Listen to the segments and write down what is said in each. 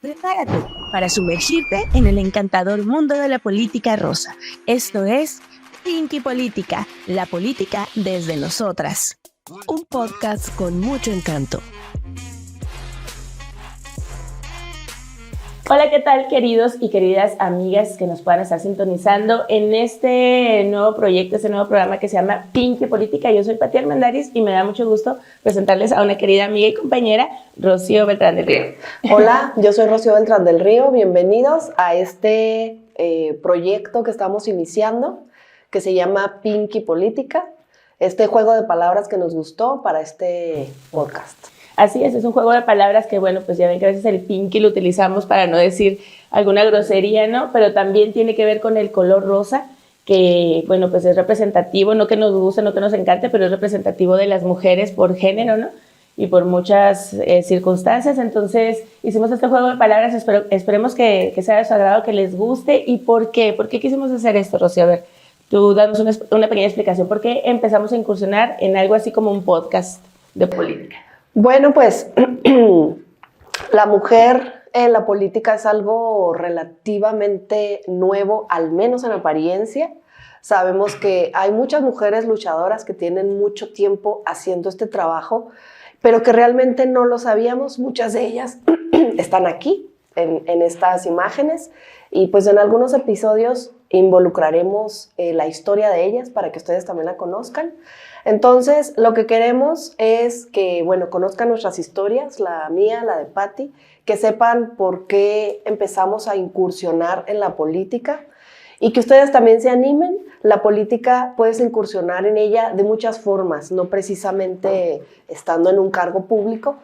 Prepárate para sumergirte en el encantador mundo de la política rosa. Esto es Pinky Política, la política desde nosotras. Un podcast con mucho encanto. Hola, ¿qué tal, queridos y queridas amigas que nos puedan estar sintonizando en este nuevo proyecto, este nuevo programa que se llama Pinky Política? Yo soy Pati Armendáriz y me da mucho gusto presentarles a una querida amiga y compañera, Rocío Beltrán del Río. Hola, yo soy Rocío Beltrán del Río. Bienvenidos a este proyecto que estamos iniciando, que se llama Pinky Política, este juego de palabras que nos gustó para este podcast. Así es un juego de palabras que, bueno, pues ya ven que a veces el pinky lo utilizamos para no decir alguna grosería, ¿no? Pero también tiene que ver con el color rosa, que, bueno, pues es representativo, no que nos guste, no que nos encante, pero es representativo de las mujeres por género, ¿no? Y por muchas circunstancias. Entonces, hicimos este juego de palabras, esperemos que sea de su agrado, que les guste. ¿Y por qué? ¿Por qué quisimos hacer esto, Rocío? A ver, tú danos una pequeña explicación. ¿Por qué empezamos a incursionar en algo así como un podcast de política? Bueno, pues la mujer en la política es algo relativamente nuevo, al menos en apariencia. Sabemos que hay muchas mujeres luchadoras que tienen mucho tiempo haciendo este trabajo, pero que realmente no lo sabíamos. Muchas de ellas están aquí, en estas imágenes, y pues en algunos episodios involucraremos la historia de ellas para que ustedes también la conozcan. Entonces, lo que queremos es que, bueno, conozcan nuestras historias, la mía, la de Pati, que sepan por qué empezamos a incursionar en la política y que ustedes también se animen. La política puedes incursionar en ella de muchas formas, no precisamente estando en un cargo público,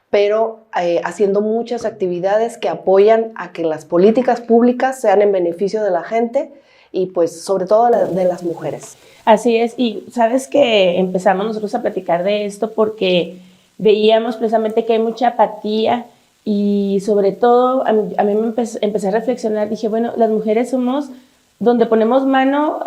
pero haciendo muchas actividades que apoyan a que las políticas públicas sean en beneficio de la gente y pues sobre todo de las mujeres. Así es, y sabes que empezamos nosotros a platicar de esto porque veíamos precisamente que hay mucha apatía y sobre todo a mí me empecé a reflexionar, dije, bueno, las mujeres somos, donde ponemos mano,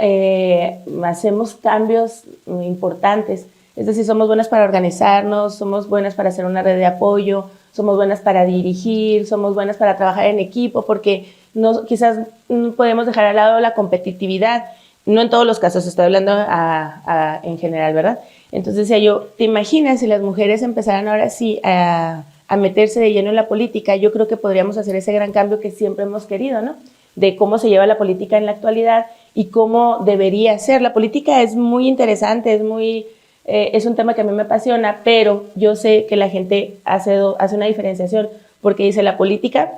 hacemos cambios importantes, es decir, somos buenas para organizarnos, somos buenas para hacer una red de apoyo, somos buenas para dirigir, somos buenas para trabajar en equipo, porque quizás no podemos dejar al lado la competitividad. No en todos los casos, estoy hablando en general, ¿verdad? Entonces decía yo, ¿te imaginas si las mujeres empezaran ahora sí a meterse de lleno en la política? Yo creo que podríamos hacer ese gran cambio que siempre hemos querido, ¿no? De cómo se lleva la política en la actualidad y cómo debería ser. La política es muy interesante, es un tema que a mí me apasiona, pero yo sé que la gente hace una diferenciación, porque dice la política,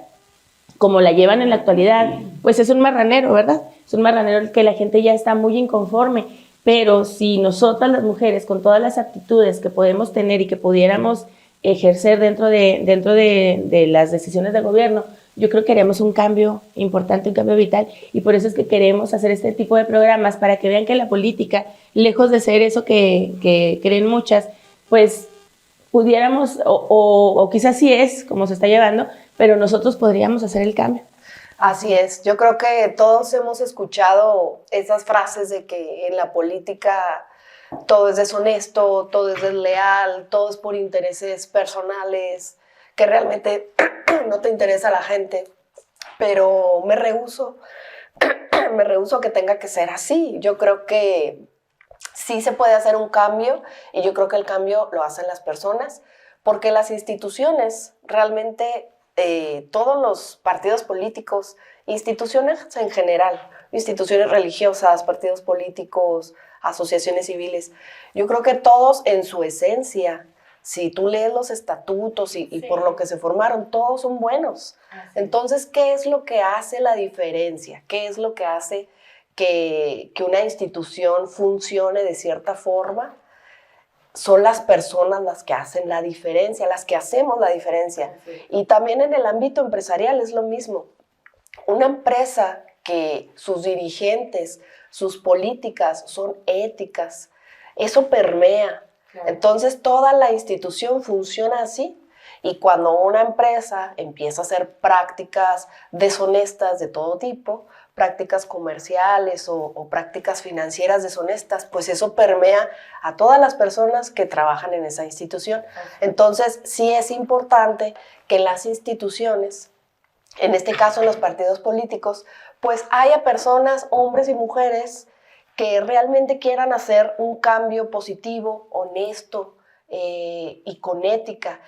como la llevan en la actualidad, pues es un marranero, ¿verdad? Es un marranero que la gente ya está muy inconforme, pero si nosotras las mujeres, con todas las aptitudes que podemos tener y que pudiéramos ejercer dentro de las decisiones de gobierno, yo creo que haríamos un cambio importante, un cambio vital, y por eso es que queremos hacer este tipo de programas, para que vean que la política, lejos de ser eso que creen muchas, pues pudiéramos, o quizás sí es como se está llevando, pero nosotros podríamos hacer el cambio. Así es, yo creo que todos hemos escuchado esas frases de que en la política todo es deshonesto, todo es desleal, todo es por intereses personales, que realmente no te interesa a la gente, pero me rehúso a que tenga que ser así. Yo creo que sí se puede hacer un cambio y yo creo que el cambio lo hacen las personas, porque las instituciones realmente, todos los partidos políticos, instituciones en general, instituciones religiosas, partidos políticos, asociaciones civiles, yo creo que todos en su esencia, si tú lees los estatutos y sí, por lo que se formaron, todos son buenos. Entonces, ¿qué es lo que hace la diferencia? ¿Qué es lo que hace que una institución funcione de cierta forma? Son las personas las que hacen la diferencia, las que hacemos la diferencia. Sí. Y también en el ámbito empresarial es lo mismo. Una empresa que sus dirigentes, sus políticas son éticas, eso permea. Claro. Entonces toda la institución funciona así. Y cuando una empresa empieza a hacer prácticas deshonestas de todo tipo, prácticas comerciales o prácticas financieras deshonestas, pues eso permea a todas las personas que trabajan en esa institución. Entonces, sí es importante que las instituciones en este caso en los partidos políticos, pues haya personas, hombres y mujeres, que realmente quieran hacer un cambio positivo, honesto y con ética.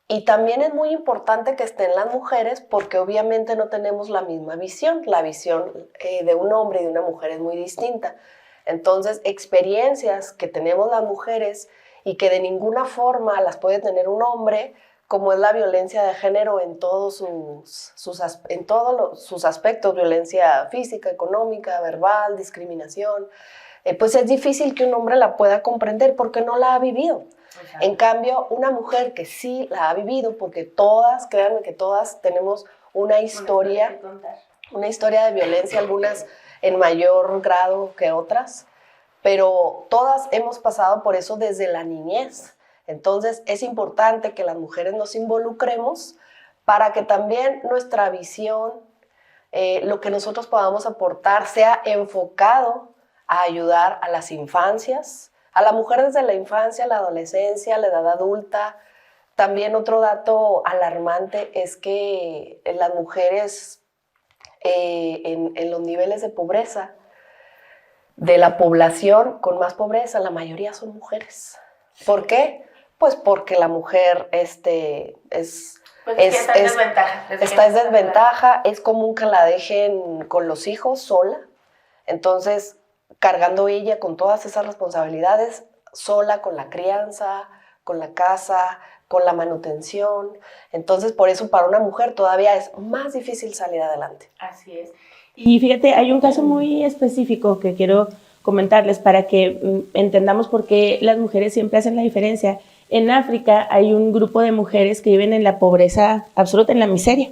Y también es muy importante que estén las mujeres porque obviamente no tenemos la misma visión. La visión de un hombre y de una mujer es muy distinta. Entonces, experiencias que tenemos las mujeres y que de ninguna forma las puede tener un hombre, como es la violencia de género en todos sus aspectos, violencia física, económica, verbal, discriminación, pues es difícil que un hombre la pueda comprender porque no la ha vivido. En cambio, una mujer que sí la ha vivido, porque todas, créanme que todas tenemos una historia de violencia, algunas en mayor grado que otras, pero todas hemos pasado por eso desde la niñez. Entonces es importante que las mujeres nos involucremos para que también nuestra visión, lo que nosotros podamos aportar, sea enfocado a ayudar a las infancias, a la mujer desde la infancia, la adolescencia, la edad adulta. También otro dato alarmante es que las mujeres en los niveles de pobreza, de la población con más pobreza, la mayoría son mujeres. ¿Por qué? Pues porque la mujer está en desventaja, es común que la dejen con los hijos sola, entonces cargando ella con todas esas responsabilidades, sola con la crianza, con la casa, con la manutención. Entonces, por eso para una mujer todavía es más difícil salir adelante. Así es. Y fíjate, hay un caso muy específico que quiero comentarles para que entendamos por qué las mujeres siempre hacen la diferencia. En África hay un grupo de mujeres que viven en la pobreza absoluta, en la miseria,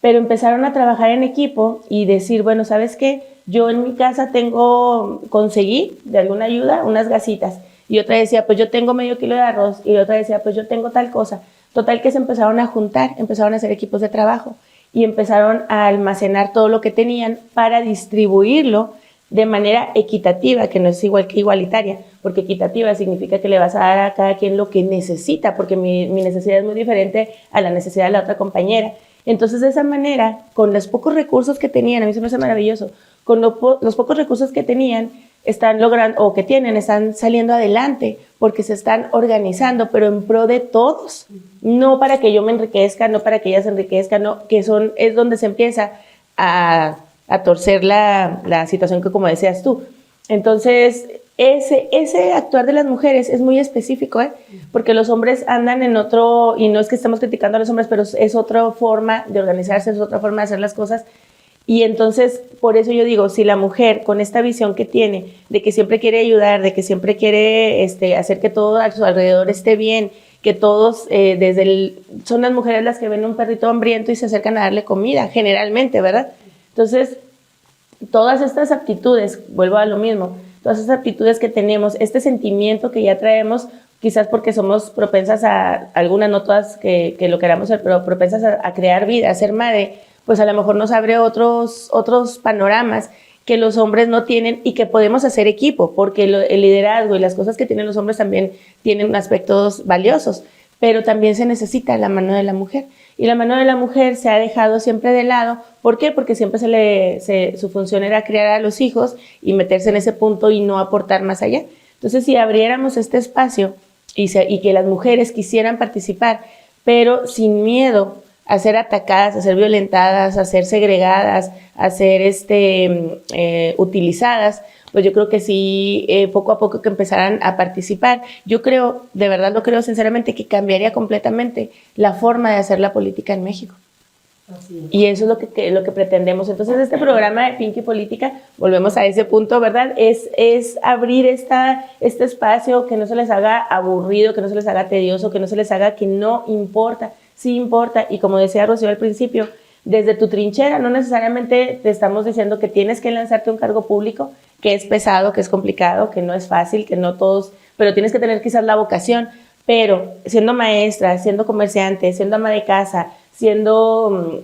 pero empezaron a trabajar en equipo y decir, bueno, ¿sabes qué? Yo en mi casa conseguí de alguna ayuda unas gasitas, y otra decía, pues yo tengo medio kilo de arroz, y otra decía, pues yo tengo tal cosa. Total que se empezaron a juntar, empezaron a hacer equipos de trabajo y empezaron a almacenar todo lo que tenían para distribuirlo de manera equitativa, que no es igual que igualitaria, porque equitativa significa que le vas a dar a cada quien lo que necesita, porque mi necesidad es muy diferente a la necesidad de la otra compañera. Entonces, de esa manera, con los pocos recursos que tenían, a mí se me hace maravilloso, con los pocos recursos que tenían, están logrando, o que tienen, están saliendo adelante, porque se están organizando, pero en pro de todos, no para que yo me enriquezca, no para que ellas se enriquezcan, no, es donde se empieza a torcer la situación que, como decías tú. Entonces, ese actuar de las mujeres es muy específico, porque los hombres andan en otro, y no es que estemos criticando a los hombres, pero es otra forma de organizarse, es otra forma de hacer las cosas. Y entonces, por eso yo digo, si la mujer con esta visión que tiene, de que siempre quiere ayudar, de que siempre quiere hacer que todo a su alrededor esté bien, que todos, son las mujeres las que ven un perrito hambriento y se acercan a darle comida, generalmente, ¿verdad? Entonces, todas estas aptitudes, vuelvo a lo mismo, todas esas aptitudes que tenemos, este sentimiento que ya traemos, quizás porque somos propensas a, algunas no todas que lo queramos ser, pero propensas a crear vida, a ser madre, pues a lo mejor nos abre otros panoramas que los hombres no tienen y que podemos hacer equipo, porque el liderazgo y las cosas que tienen los hombres también tienen aspectos valiosos, pero también se necesita la mano de la mujer. Y la mano de la mujer se ha dejado siempre de lado. ¿Por qué? Porque siempre su función era criar a los hijos y meterse en ese punto y no aportar más allá. Entonces, si abriéramos este espacio y que las mujeres quisieran participar, pero sin miedo a ser atacadas, a ser violentadas, a ser segregadas, a ser utilizadas, pues yo creo que sí, poco a poco que empezaran a participar, yo creo, de verdad lo creo sinceramente, que cambiaría completamente la forma de hacer la política en México. Así es. Y eso es lo que pretendemos. Entonces, este programa de Pinky Política, volvemos a ese punto, ¿verdad? Es abrir este espacio, que no se les haga aburrido, que no se les haga tedioso, que no se les haga que no importa. Sí importa, y como decía Rocío al principio, desde tu trinchera, no necesariamente te estamos diciendo que tienes que lanzarte a un cargo público, que es pesado, que es complicado, que no es fácil, que no todos, pero tienes que tener quizás la vocación, pero siendo maestra, siendo comerciante, siendo ama de casa, siendo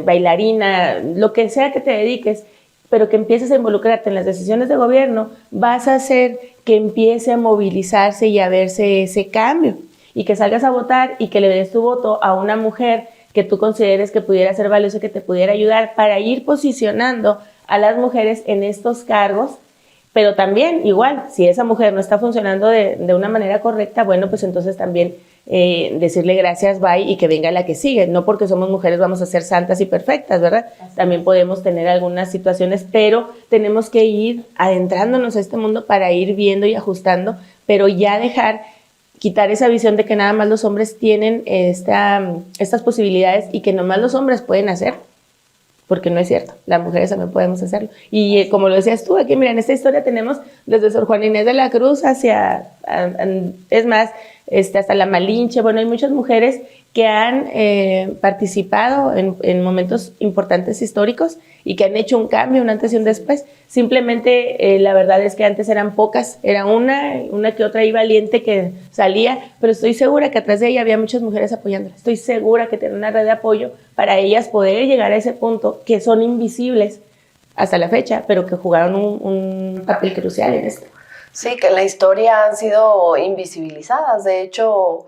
bailarina, lo que sea que te dediques, pero que empieces a involucrarte en las decisiones de gobierno, vas a hacer que empiece a movilizarse y a verse ese cambio. Y que salgas a votar y que le des tu voto a una mujer que tú consideres que pudiera ser valioso, que te pudiera ayudar para ir posicionando a las mujeres en estos cargos. Pero también, igual, si esa mujer no está funcionando de una manera correcta, bueno, pues entonces también decirle gracias, bye, y que venga la que sigue. No porque somos mujeres vamos a ser santas y perfectas, ¿verdad? También podemos tener algunas situaciones, pero tenemos que ir adentrándonos a este mundo para ir viendo y ajustando, pero ya quitar esa visión de que nada más los hombres tienen estas posibilidades y que nomás los hombres pueden hacer. Porque no es cierto, las mujeres también podemos hacerlo. Y como lo decías tú, aquí mira, en esta historia tenemos desde Sor Juana Inés de la Cruz es más, hasta la Malinche. Bueno, hay muchas mujeres que han participado en momentos importantes históricos y que han hecho un cambio, un antes y un después. Simplemente la verdad es que antes eran pocas, era una que otra ahí valiente que salía, pero estoy segura que atrás de ella había muchas mujeres apoyándola. Estoy segura que tienen una red de apoyo para ellas poder llegar a ese punto, que son invisibles hasta la fecha, pero que jugaron un papel crucial en esto. Sí, que en la historia han sido invisibilizadas. De hecho,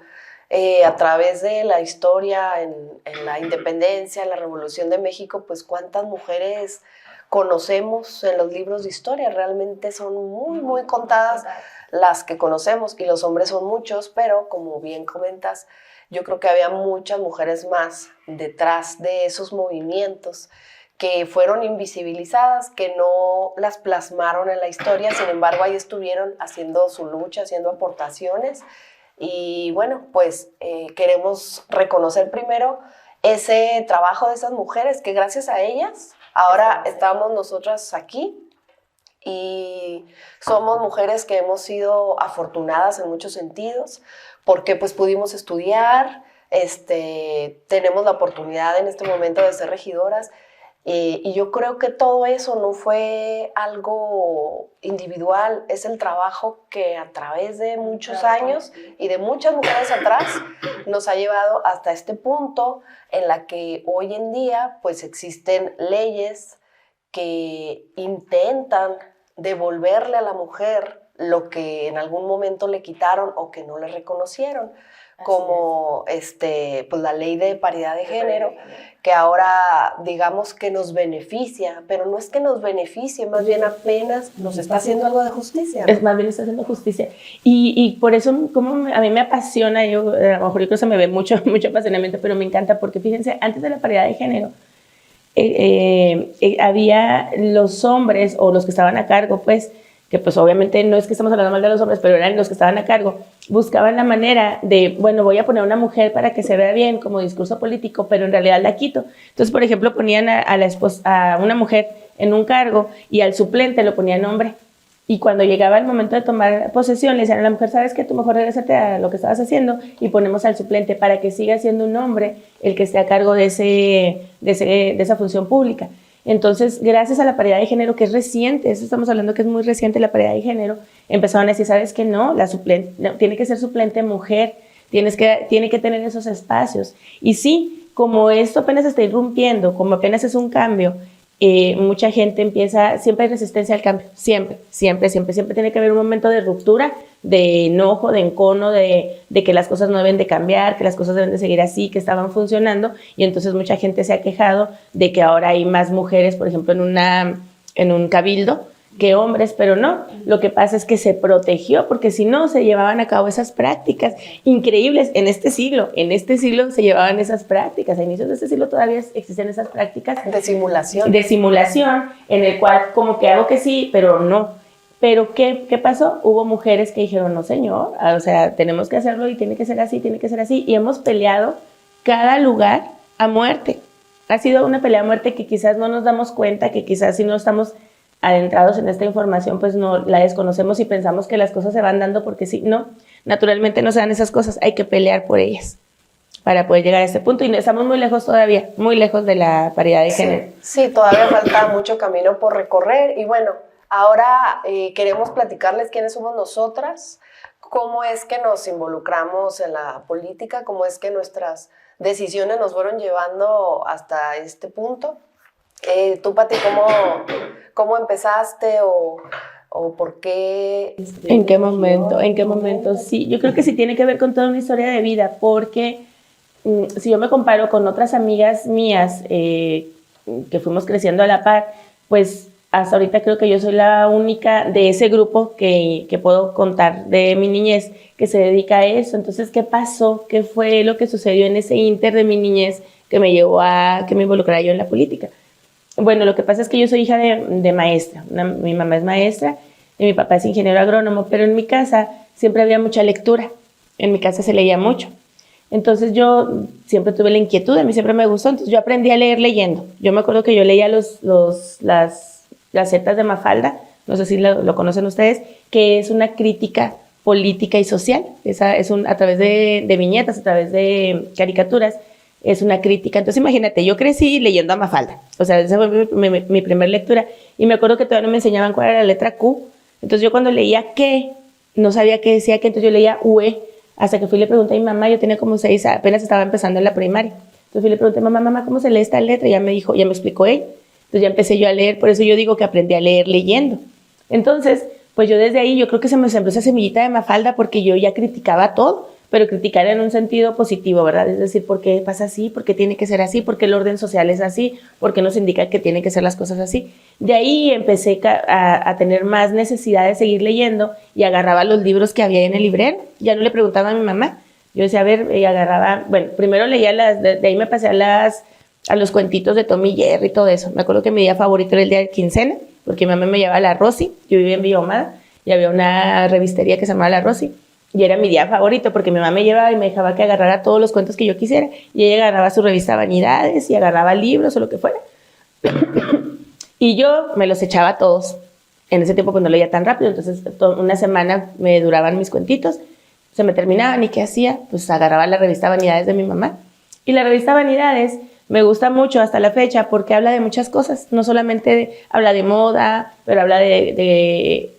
a través de la historia, en la independencia, en la Revolución de México, pues cuántas mujeres conocemos en los libros de historia. Realmente son muy, muy contadas las que conocemos, y los hombres son muchos, pero como bien comentas, yo creo que había muchas mujeres más detrás de esos movimientos que fueron invisibilizadas, que no las plasmaron en la historia. Sin embargo, ahí estuvieron haciendo su lucha, haciendo aportaciones. Y bueno, pues queremos reconocer primero ese trabajo de esas mujeres, que gracias a ellas ahora estamos nosotras aquí, y somos mujeres que hemos sido afortunadas en muchos sentidos, porque pues pudimos estudiar, tenemos la oportunidad en este momento de ser regidoras. Y yo creo que todo eso no fue algo individual, es el trabajo que a través de muchos años y de muchas mujeres atrás nos ha llevado hasta este punto en la que hoy en día pues existen leyes que intentan devolverle a la mujer lo que en algún momento le quitaron o que no le reconocieron, como pues la ley de paridad de género, que ahora digamos que nos beneficia, pero no es que nos beneficie, más bien apenas nos está haciendo algo de justicia, ¿no? Es más bien está haciendo justicia. Y por eso como a mí me apasiona, a lo mejor yo creo que se me ve mucho apasionamiento, pero me encanta porque fíjense, antes de la paridad de género, había los hombres o los que estaban a cargo, pues, que pues obviamente no es que estamos hablando mal de los hombres, pero eran los que estaban a cargo, buscaban la manera de, bueno, voy a poner a una mujer para que se vea bien como discurso político, pero en realidad la quito. Entonces, por ejemplo, ponían a una mujer en un cargo y al suplente lo ponían hombre. Y cuando llegaba el momento de tomar posesión, le decían a la mujer, ¿sabes qué? Tú mejor regrésate a lo que estabas haciendo y ponemos al suplente para que siga siendo un hombre el que esté a cargo de esa función pública. Entonces, gracias a la paridad de género, que es reciente, eso estamos hablando que es muy reciente, la paridad de género, empezaron a decir, ¿sabes qué? No, tiene que ser suplente mujer, tiene que tener esos espacios. Y sí, como esto apenas está irrumpiendo, como apenas es un cambio, mucha gente siempre hay resistencia al cambio, siempre tiene que haber un momento de ruptura, de enojo, de encono, de que las cosas no deben de cambiar, que las cosas deben de seguir así, que estaban funcionando, y entonces mucha gente se ha quejado de que ahora hay más mujeres, por ejemplo, en un cabildo, que hombres, pero no, lo que pasa es que se protegió, porque si no, se llevaban a cabo esas prácticas increíbles en este siglo se llevaban esas prácticas, a inicios de este siglo todavía existen esas prácticas de simulación, en el cual como que hago que sí, pero no. Pero ¿qué pasó? Hubo mujeres que dijeron, no señor, o sea, tenemos que hacerlo y tiene que ser así, y hemos peleado cada lugar a muerte. Ha sido una pelea a muerte que quizás no nos damos cuenta, que quizás si no estamos adentrados en esta información, pues no la desconocemos y pensamos que las cosas se van dando porque sí, no, naturalmente no se dan esas cosas, hay que pelear por ellas para poder llegar a este punto, y estamos muy lejos todavía, muy lejos de la paridad de género. Sí, todavía falta mucho camino por recorrer, y bueno, ahora queremos platicarles quiénes somos nosotras, cómo es que nos involucramos en la política, cómo es que nuestras decisiones nos fueron llevando hasta este punto. Tú, Pati, ¿cómo empezaste o por qué? ¿En qué momento? Sí, yo creo que sí tiene que ver con toda una historia de vida, porque si yo me comparo con otras amigas mías que fuimos creciendo a la par, pues hasta ahorita creo que yo soy la única de ese grupo que puedo contar de mi niñez que se dedica a eso. Entonces, ¿qué pasó? ¿Qué fue lo que sucedió en ese inter de mi niñez que me llevó a que me involucrara yo en la política? Bueno, lo que pasa es que yo soy hija de maestra. Mi mamá es maestra y mi papá es ingeniero agrónomo, pero en mi casa siempre había mucha lectura. En mi casa se leía mucho. Entonces yo siempre tuve la inquietud, a mí siempre me gustó, entonces yo aprendí a leer leyendo. Yo me acuerdo que yo leía las Gacetas de Mafalda, no sé si lo conocen ustedes, que es una crítica política y social. Esa es a través de viñetas, a través de caricaturas, es una crítica. Entonces imagínate, yo crecí leyendo a Mafalda, o sea, esa fue mi primera lectura, y me acuerdo que todavía no me enseñaban cuál era la letra Q, entonces yo cuando leía qué, no sabía qué decía qué, entonces yo leía UE, hasta que fui y le pregunté a mi mamá, yo tenía como 6, apenas estaba empezando en la primaria, entonces fui y le pregunté, mamá, ¿cómo se lee esta letra? Y ya me dijo, ya me explicó ella, entonces ya empecé yo a leer, por eso yo digo que aprendí a leer leyendo. Entonces, pues yo desde ahí, yo creo que se me sembró esa semillita de Mafalda porque yo ya criticaba todo, pero criticar en un sentido positivo, ¿verdad? Es decir, ¿por qué pasa así? ¿Por qué tiene que ser así? ¿Por qué el orden social es así? ¿Por qué nos indica que tienen que ser las cosas así? De ahí empecé a tener más necesidad de seguir leyendo y agarraba los libros que había en el librero. Ya no le preguntaba a mi mamá. Yo decía, a ver, y agarraba, bueno, primero leía de ahí me pasé a los cuentitos de Tom y Jerry y todo eso. Me acuerdo que mi día favorito era el día de quincena, porque mi mamá me llevaba a la Rosy. Yo vivía en Villa Ahumada y había una revistería que se llamaba La Rosy. Y era mi día favorito porque mi mamá me llevaba y me dejaba que agarrara todos los cuentos que yo quisiera. Y ella agarraba su revista Vanidades y agarraba libros o lo que fuera. Y yo me los echaba todos. En ese tiempo pues no leía tan rápido, entonces una semana me duraban mis cuentitos. Se me terminaban y ¿qué hacía? Pues agarraba la revista Vanidades de mi mamá. Y la revista Vanidades me gusta mucho hasta la fecha porque habla de muchas cosas. No solamente habla de moda, pero habla de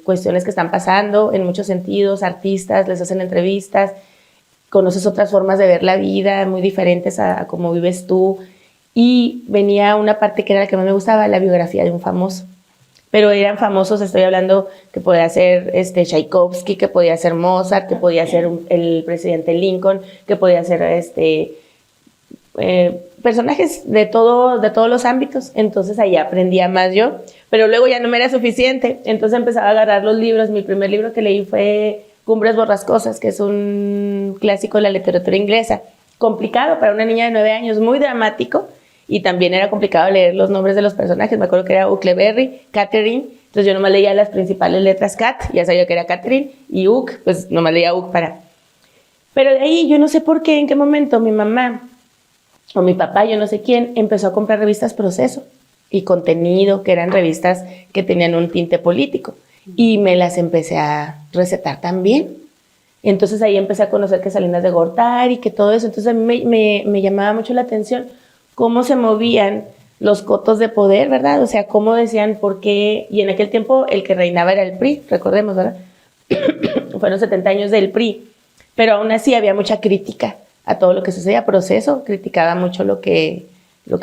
cuestiones que están pasando en muchos sentidos. Artistas, les hacen entrevistas, conoces otras formas de ver la vida muy diferentes a cómo vives tú. Y venía una parte que era la que más me gustaba, la biografía de un famoso. Pero eran famosos, estoy hablando que podía ser Tchaikovsky, que podía ser Mozart, que podía ser el presidente Lincoln, que podía ser personajes de todos los ámbitos. Entonces ahí aprendía más yo, pero luego ya no me era suficiente, entonces empezaba a agarrar los libros. Mi primer libro que leí fue Cumbres Borrascosas, que es un clásico de la literatura inglesa, complicado para una niña de 9 años, muy dramático, y también era complicado leer los nombres de los personajes. Me acuerdo que era Huckleberry, Catherine, entonces yo nomás leía las principales letras Cat, ya sabía que era Catherine, y Huck, pues nomás leía Huck para... Pero de ahí yo no sé por qué, en qué momento mi mamá o mi papá, yo no sé quién, empezó a comprar revistas Proceso y Contenido, que eran revistas que tenían un tinte político, y me las empecé a recetar también. Entonces ahí empecé a conocer que Salinas de Gortari y que todo eso. Entonces a mí me llamaba mucho la atención cómo se movían los cotos de poder, ¿verdad? O sea, cómo decían por qué, y en aquel tiempo el que reinaba era el PRI, recordemos, ¿verdad? Fueron 70 años del PRI, pero aún así había mucha crítica a todo lo que sucedía. Proceso criticaba mucho lo que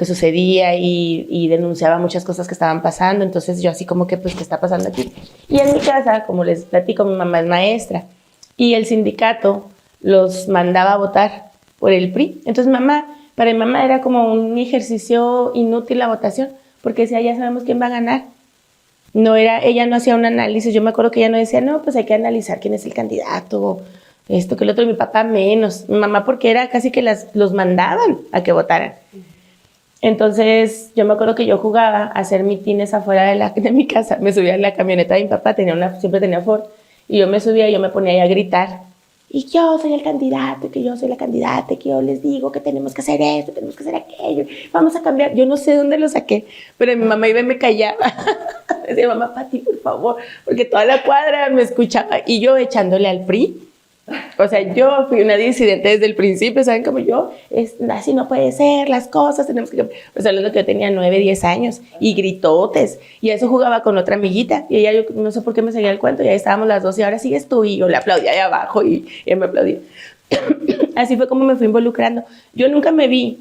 sucedía y denunciaba muchas cosas que estaban pasando. Entonces yo así como que, pues, ¿qué está pasando aquí? Y en mi casa, como les platico, mi mamá es maestra y el sindicato los mandaba a votar por el PRI. Entonces para mi mamá era como un ejercicio inútil la votación, porque decía, ya sabemos quién va a ganar. Ella no hacía un análisis. Yo me acuerdo que ella no decía, no, pues hay que analizar quién es el candidato, esto que el otro. Y mi papá menos. Mi mamá porque era casi que los mandaban a que votaran. Entonces yo me acuerdo que yo jugaba a hacer mitines afuera de mi casa. Me subía en la camioneta de mi papá, siempre tenía Ford, y yo me subía y yo me ponía ahí a gritar. Y yo soy el candidato, que yo soy la candidata, que yo les digo que tenemos que hacer esto, tenemos que hacer aquello, vamos a cambiar. Yo no sé de dónde lo saqué, pero mi mamá iba y me callaba. Decía, mamá, Pati, por favor, porque toda la cuadra me escuchaba y yo echándole al PRI. O sea, yo fui una disidente desde el principio, ¿saben? Como yo, así no puede ser, las cosas, tenemos que... Pues hablando que yo tenía 9, 10 años y gritotes, y a eso jugaba con otra amiguita, y ella, yo no sé por qué me seguía el cuento, y ahí estábamos las dos, y ahora sigues tú, y yo le aplaudía de abajo, y ella me aplaudía. Así fue como me fui involucrando. Yo nunca me vi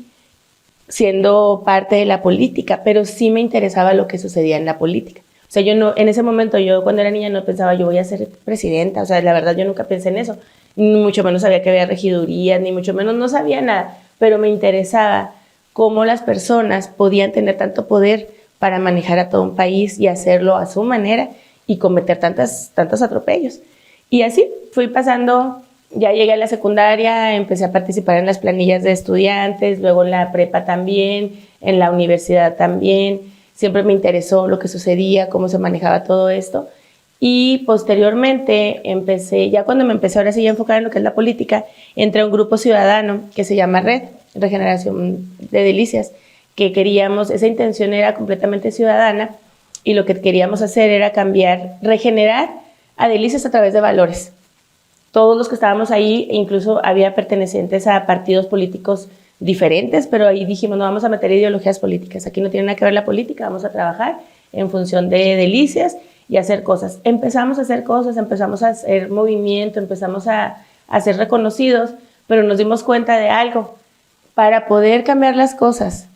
siendo parte de la política, pero sí me interesaba lo que sucedía en la política. O sea, en ese momento, yo cuando era niña no pensaba, yo voy a ser presidenta. O sea, la verdad, yo nunca pensé en eso. ni mucho menos sabía que había regidurías, ni mucho menos no sabía nada, pero me interesaba cómo las personas podían tener tanto poder para manejar a todo un país y hacerlo a su manera y cometer tantos atropellos. Y así fui pasando, ya llegué a la secundaria, empecé a participar en las planillas de estudiantes, luego en la prepa también, en la universidad también. Siempre me interesó lo que sucedía, cómo se manejaba todo esto. Y posteriormente ya cuando me empecé ahora sí a enfocar en lo que es la política, entré a un grupo ciudadano que se llama Red Regeneración de Delicias, que esa intención era completamente ciudadana y lo que queríamos hacer era regenerar a Delicias a través de valores. Todos los que estábamos ahí, incluso había pertenecientes a partidos políticos diferentes, pero ahí dijimos, no vamos a meter ideologías políticas, aquí no tiene nada que ver la política, vamos a trabajar en función de Delicias y hacer cosas. Empezamos a hacer cosas, empezamos a hacer movimiento, empezamos a ser reconocidos, pero nos dimos cuenta de algo. Para poder cambiar las cosas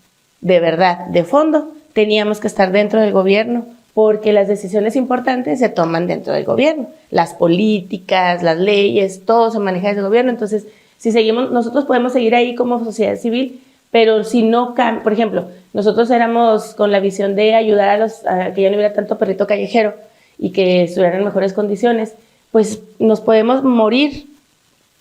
de verdad, de fondo, teníamos que estar dentro del gobierno, porque las decisiones importantes se toman dentro del gobierno. Las políticas, las leyes, todo se maneja desde el gobierno. Entonces, si seguimos, nosotros podemos seguir ahí como sociedad civil, pero si no por ejemplo, nosotros éramos con la visión de ayudar a que ya no hubiera tanto perrito callejero y que estuvieran en mejores condiciones, pues nos podemos morir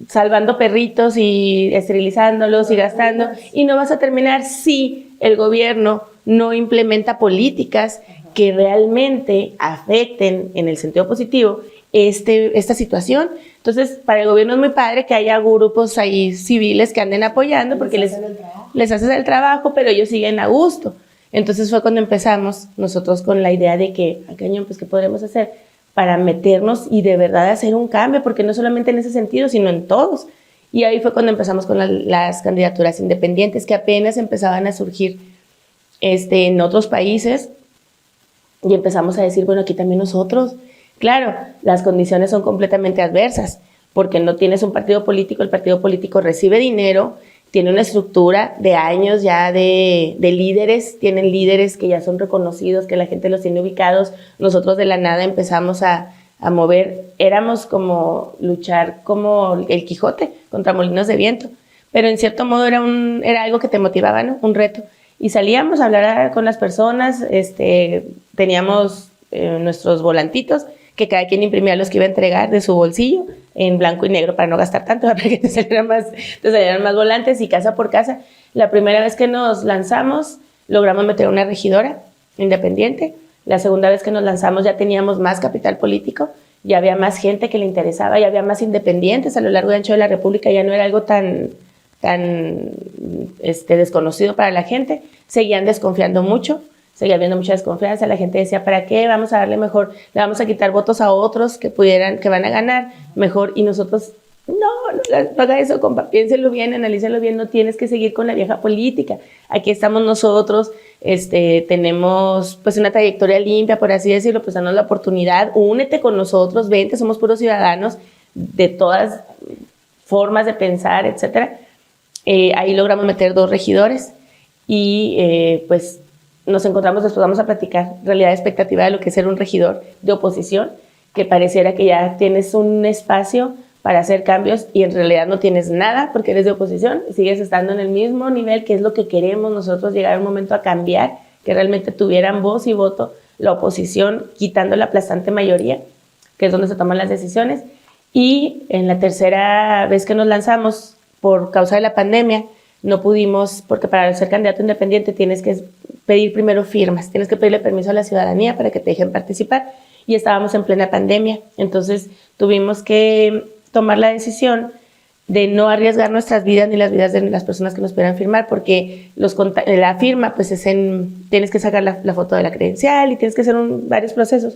salvando perritos y esterilizándolos y gastando, y no vas a terminar si el gobierno no implementa políticas que realmente afecten en el sentido positivo esta situación. Entonces, para el gobierno es muy padre que haya grupos ahí civiles que anden apoyando porque les haces el trabajo, pero ellos siguen a gusto. Entonces fue cuando empezamos nosotros con la idea de que, pues, ¿qué podremos hacer para meternos y de verdad hacer un cambio? Porque no solamente en ese sentido, sino en todos. Y ahí fue cuando empezamos con las candidaturas independientes que apenas empezaban a surgir en otros países, y empezamos a decir, bueno, aquí también nosotros. Claro, las condiciones son completamente adversas, porque no tienes un partido político, el partido político recibe dinero, tiene una estructura de años ya de líderes, tienen líderes que ya son reconocidos, que la gente los tiene ubicados. Nosotros de la nada empezamos a mover, éramos como luchar como el Quijote contra molinos de viento, pero en cierto modo era algo que te motivaba, ¿no? Un reto. Y salíamos a hablar con las personas, teníamos nuestros volantitos, que cada quien imprimía los que iba a entregar de su bolsillo, en blanco y negro para no gastar tanto, para que te salieran más volantes, y casa por casa. La primera vez que nos lanzamos, logramos meter una regidora independiente. La segunda vez que nos lanzamos ya teníamos más capital político, ya había más gente que le interesaba, ya había más independientes a lo largo y ancho de la República, ya no era algo tan desconocido para la gente. Seguían desconfiando mucho, seguía habiendo mucha desconfianza. La gente decía, ¿para qué? Vamos a darle mejor, le vamos a quitar votos a otros que van a ganar mejor. Y nosotros, no haga eso, compa, piénselo bien, analícenlo bien, no tienes que seguir con la vieja política. Aquí estamos nosotros, tenemos pues una trayectoria limpia, por así decirlo, pues danos la oportunidad, únete con nosotros, vente, somos puros ciudadanos de todas formas de pensar, etcétera. Ahí logramos meter 2 regidores y pues nos encontramos después, vamos a platicar realidad expectativa de lo que es ser un regidor de oposición, que pareciera que ya tienes un espacio para hacer cambios y en realidad no tienes nada porque eres de oposición, sigues estando en el mismo nivel, que es lo que queremos nosotros, llegar a un momento a cambiar, que realmente tuvieran voz y voto la oposición, quitando la aplastante mayoría, que es donde se toman las decisiones. Y en la tercera vez que nos lanzamos, por causa de la pandemia, no pudimos, porque para ser candidato independiente tienes que pedir primero firmas, tienes que pedirle permiso a la ciudadanía para que te dejen participar, y estábamos en plena pandemia. Entonces tuvimos que tomar la decisión de no arriesgar nuestras vidas ni las vidas de las personas que nos pudieran firmar, porque la firma pues tienes que sacar la foto de la credencial y tienes que hacer varios procesos.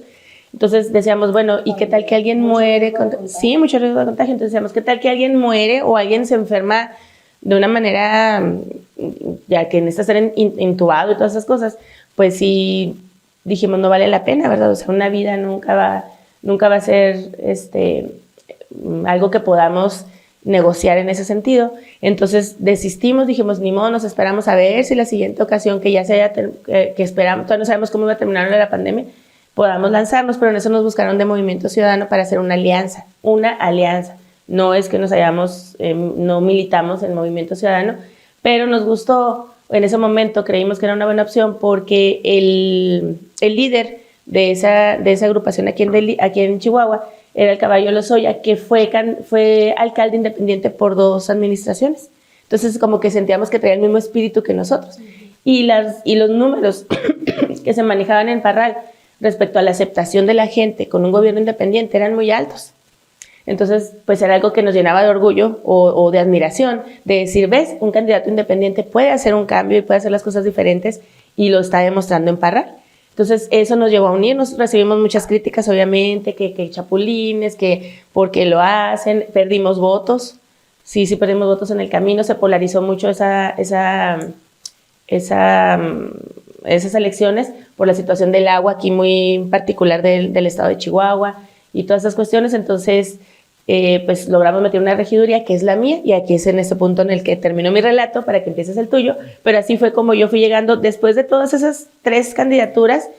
Entonces decíamos, bueno, ¿y qué tal que alguien muere? Sí, mucho riesgo de contagio. Entonces decíamos, ¿qué tal que alguien muere o alguien se enferma de una manera, ya que necesita ser intubado y todas esas cosas? Pues sí, dijimos, no vale la pena, ¿verdad? O sea, una vida nunca va a ser algo que podamos negociar en ese sentido. Entonces desistimos, dijimos, ni modo, nos esperamos a ver si la siguiente ocasión que ya que esperamos, todavía no sabemos cómo va a terminar la pandemia, podamos lanzarnos, pero en eso nos buscaron de Movimiento Ciudadano para hacer una alianza no es que no militamos en Movimiento Ciudadano, pero nos gustó, en ese momento creímos que era una buena opción porque el líder de esa agrupación aquí en Chihuahua era el Caballo Lozoya, que fue alcalde independiente por 2 administraciones. Entonces, como que sentíamos que traía el mismo espíritu que nosotros. Y los números que se manejaban en Parral respecto a la aceptación de la gente con un gobierno independiente eran muy altos. Entonces, pues era algo que nos llenaba de orgullo o de admiración, de decir, ves, un candidato independiente puede hacer un cambio y puede hacer las cosas diferentes, y lo está demostrando en Parral. Entonces, eso nos llevó a unirnos. Recibimos muchas críticas, obviamente, que chapulines, que porque lo hacen, perdimos votos. Sí, perdimos votos en el camino, se polarizó mucho esas elecciones por la situación del agua aquí muy particular del estado de Chihuahua y todas esas cuestiones. Entonces, pues logramos meter una regiduría que es la mía, y aquí es en este punto en el que terminó mi relato para que empieces el tuyo. Pero así fue como yo fui llegando. Después de todas esas 3 candidaturas,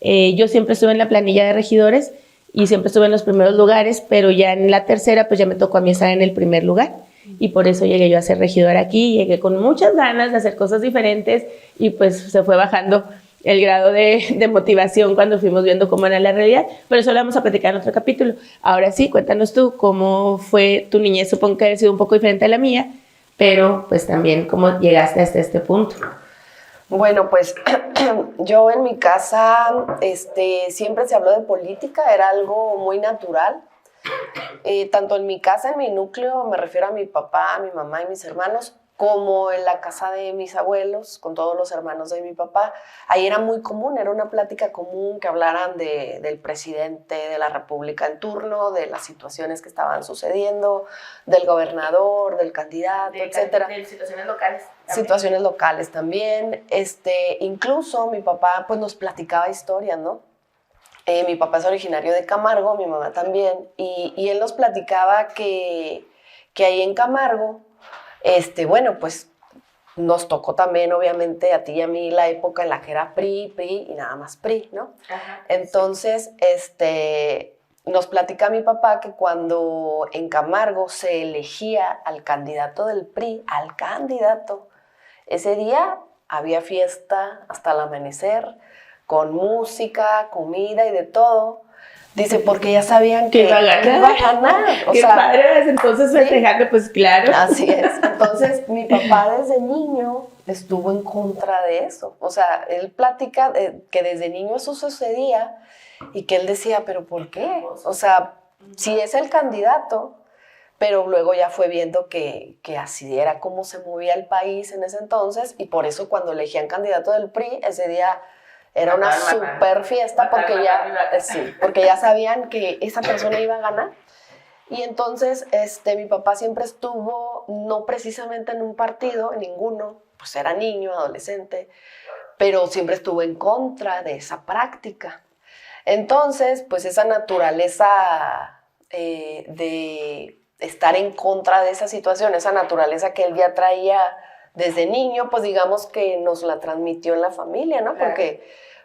yo siempre estuve en la planilla de regidores y siempre estuve en los primeros lugares, pero ya en la tercera pues ya me tocó a mí estar en el primer lugar, y por eso llegué yo a ser regidora aquí. Llegué con muchas ganas de hacer cosas diferentes, y pues se fue bajando el grado de motivación cuando fuimos viendo cómo era la realidad, pero eso lo vamos a platicar en otro capítulo. Ahora sí, cuéntanos tú cómo fue tu niñez. Supongo que ha sido un poco diferente a la mía, pero pues también cómo llegaste hasta este punto. Bueno, pues yo en mi casa siempre se habló de política, era algo muy natural. Tanto en mi casa, en mi núcleo, me refiero a mi papá, a mi mamá y mis hermanos, como en la casa de mis abuelos, con todos los hermanos de mi papá. Ahí era muy común, era una plática común que hablaran del presidente de la República en turno, de las situaciones que estaban sucediendo, del gobernador, del candidato, etcétera. De situaciones locales. Situaciones locales también. Incluso mi papá pues nos platicaba historias, ¿no? Mi papá es originario de Camargo, mi mamá también, y él nos platicaba que ahí en Camargo, bueno, pues nos tocó también, obviamente, a ti y a mí la época en la que era PRI y nada más PRI, ¿no? Ajá, entonces, nos platica mi papá que cuando en Camargo se elegía al candidato del PRI, ese día había fiesta hasta el amanecer, con música, comida y de todo. Dice, porque ya sabían que iba a ganar. O sea, padre, entonces festejando, ¿sí? Pues claro. Así es. Entonces, mi papá desde niño estuvo en contra de eso. O sea, él platica que desde niño eso sucedía y que él decía, ¿pero por qué? O sea, si es el candidato, pero luego ya fue viendo que así era como se movía el país en ese entonces, y por eso cuando elegían candidato del PRI, ese día era una super fiesta porque ya sabían que esa persona iba a ganar. Y entonces mi papá siempre estuvo, no precisamente en un partido, en ninguno, pues era niño, adolescente, pero siempre estuvo en contra de esa práctica. Entonces, pues esa naturaleza de estar en contra de esa situación, esa naturaleza que él ya traía desde niño, pues digamos que nos la transmitió en la familia, ¿no? Claro.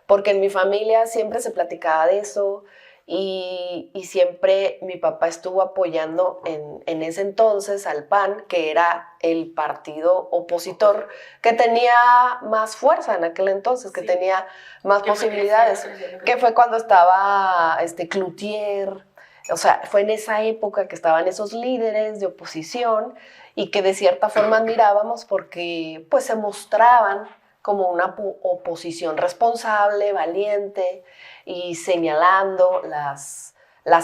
Porque en mi familia siempre se platicaba de eso, y siempre mi papá estuvo apoyando en ese entonces al PAN, que era el partido opositor que tenía más fuerza en aquel entonces, que tenía más posibilidades, que fue cuando estaba Cloutier. O sea, fue en esa época que estaban esos líderes de oposición y que de cierta forma admirábamos porque pues se mostraban como una oposición responsable, valiente, y señalando las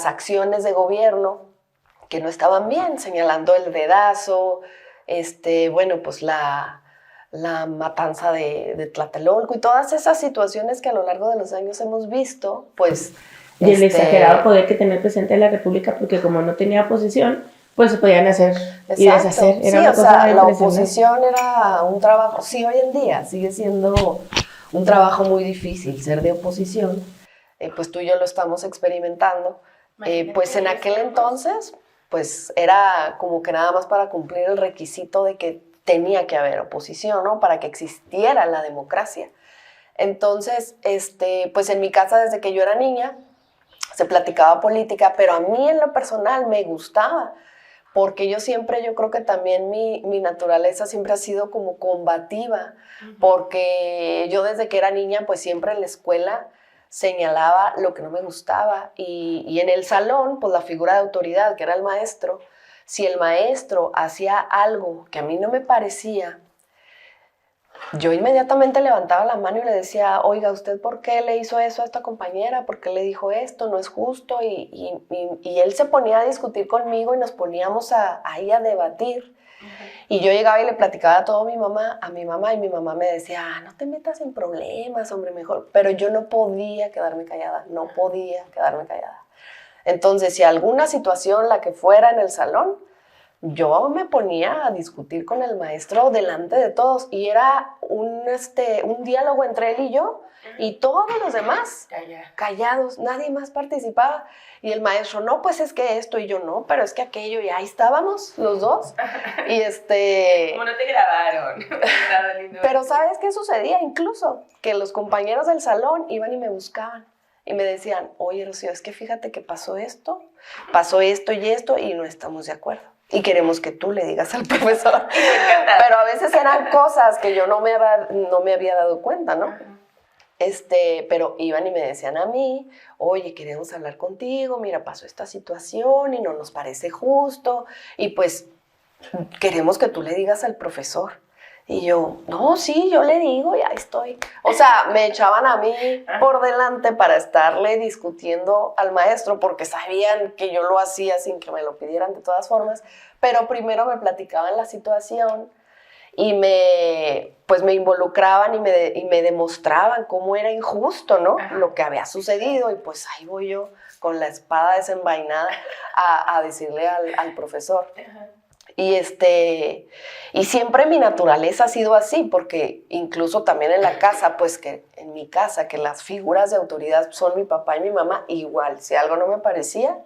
acciones de gobierno que no estaban bien, señalando el dedazo, bueno, pues la matanza de Tlatelolco y todas esas situaciones que a lo largo de los años hemos visto, pues... Y el exagerado poder que tenía el presidente de la República, porque como no tenía oposición, pues se podían hacer y deshacer. Era una cosa la oposición era un trabajo, sí, hoy en día sigue siendo un trabajo muy difícil ser de oposición, pues tú y yo lo estamos experimentando, pues en aquel entonces, pues era como que nada más para cumplir el requisito de que tenía que haber oposición, ¿no? Para que existiera la democracia. Entonces, pues en mi casa desde que yo era niña, se platicaba política, pero a mí en lo personal me gustaba, porque yo creo que también mi naturaleza siempre ha sido como combativa, porque yo desde que era niña, pues siempre en la escuela señalaba lo que no me gustaba, y en el salón, pues la figura de autoridad, que era el maestro, si el maestro hacía algo que a mí no me parecía, yo inmediatamente levantaba la mano y le decía, oiga, ¿usted por qué le hizo eso a esta compañera? ¿Por qué le dijo esto? No es justo. Y él se ponía a discutir conmigo y nos poníamos ahí a debatir. Y yo llegaba y le platicaba todo a mi mamá, y mi mamá me decía, no te metas en problemas, hombre, mejor. Pero yo no podía quedarme callada. Entonces, si alguna situación, la que fuera en el salón, yo me ponía a discutir con el maestro delante de todos, y era un diálogo entre él y yo, y todos los demás callados, nadie más participaba. Y el maestro, no, pues es que esto, y yo, no, pero es que aquello, y ahí estábamos los dos. Y Como no te grabaron. Pero ¿sabes qué sucedía? Incluso que los compañeros del salón iban y me buscaban y me decían, oye, Rocío, es que fíjate que pasó esto y esto, y no estamos de acuerdo. Y queremos que tú le digas al profesor. Pero a veces eran cosas que yo no me había dado cuenta, ¿no? Pero iban y me decían a mí, oye, queremos hablar contigo, mira, pasó esta situación y no nos parece justo, y pues queremos que tú le digas al profesor. Y yo, no, sí, yo le digo y ahí estoy. O sea, me echaban a mí por delante para estarle discutiendo al maestro, porque sabían que yo lo hacía sin que me lo pidieran de todas formas, pero primero me platicaban la situación y me involucraban y me demostraban cómo era injusto, ¿no? Lo que había sucedido, y pues ahí voy yo con la espada desenvainada a decirle al profesor. Y siempre mi naturaleza ha sido así, porque incluso también en la casa, pues que en mi casa, que las figuras de autoridad son mi papá y mi mamá, igual, si algo no me parecía,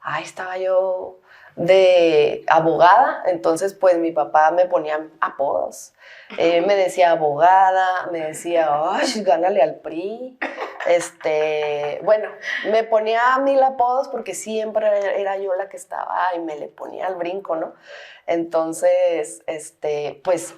ahí estaba yo de abogada. Entonces pues mi papá me ponía apodos, me decía abogada, me decía, ay, gánale al PRI, bueno, me ponía 1000 apodos porque siempre era yo la que estaba y me le ponía al brinco, ¿no? Entonces, pues,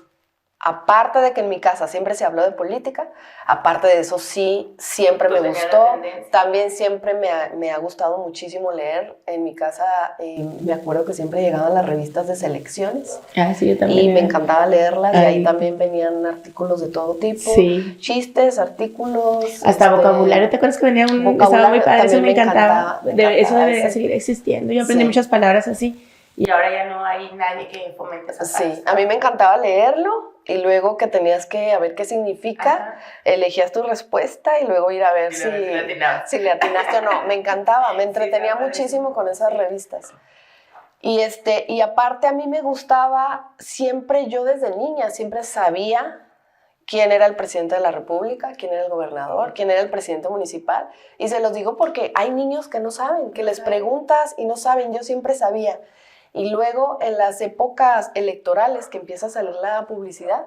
aparte de que en mi casa siempre se habló de política, aparte de eso sí, siempre me gustó. También siempre me ha gustado muchísimo leer. En mi casa me acuerdo que siempre llegaban las revistas de selecciones. Sí, yo también. Y me encantaba leerlas, y ahí también venían artículos de todo tipo. Sí. Chistes, artículos. Hasta vocabulario. ¿Te acuerdas que venía un vocabulario? Estaba muy padre, eso me encantaba. Eso debería seguir existiendo. Yo aprendí muchas palabras así. Y ahora ya no hay nadie que fomente esas palabras. Sí, a mí me encantaba leerlo, y luego que tenías que a ver qué significa, elegías tu respuesta y luego ir a ver si le atinaste o no. Me encantaba, me entretenía muchísimo con esas revistas. Y aparte a mí me gustaba, siempre yo desde niña, siempre sabía quién era el presidente de la República, quién era el gobernador, quién era el presidente municipal. Y se los digo porque hay niños que no saben, que les preguntas y no saben. Yo siempre sabía. Y luego en las épocas electorales que empieza a salir la publicidad,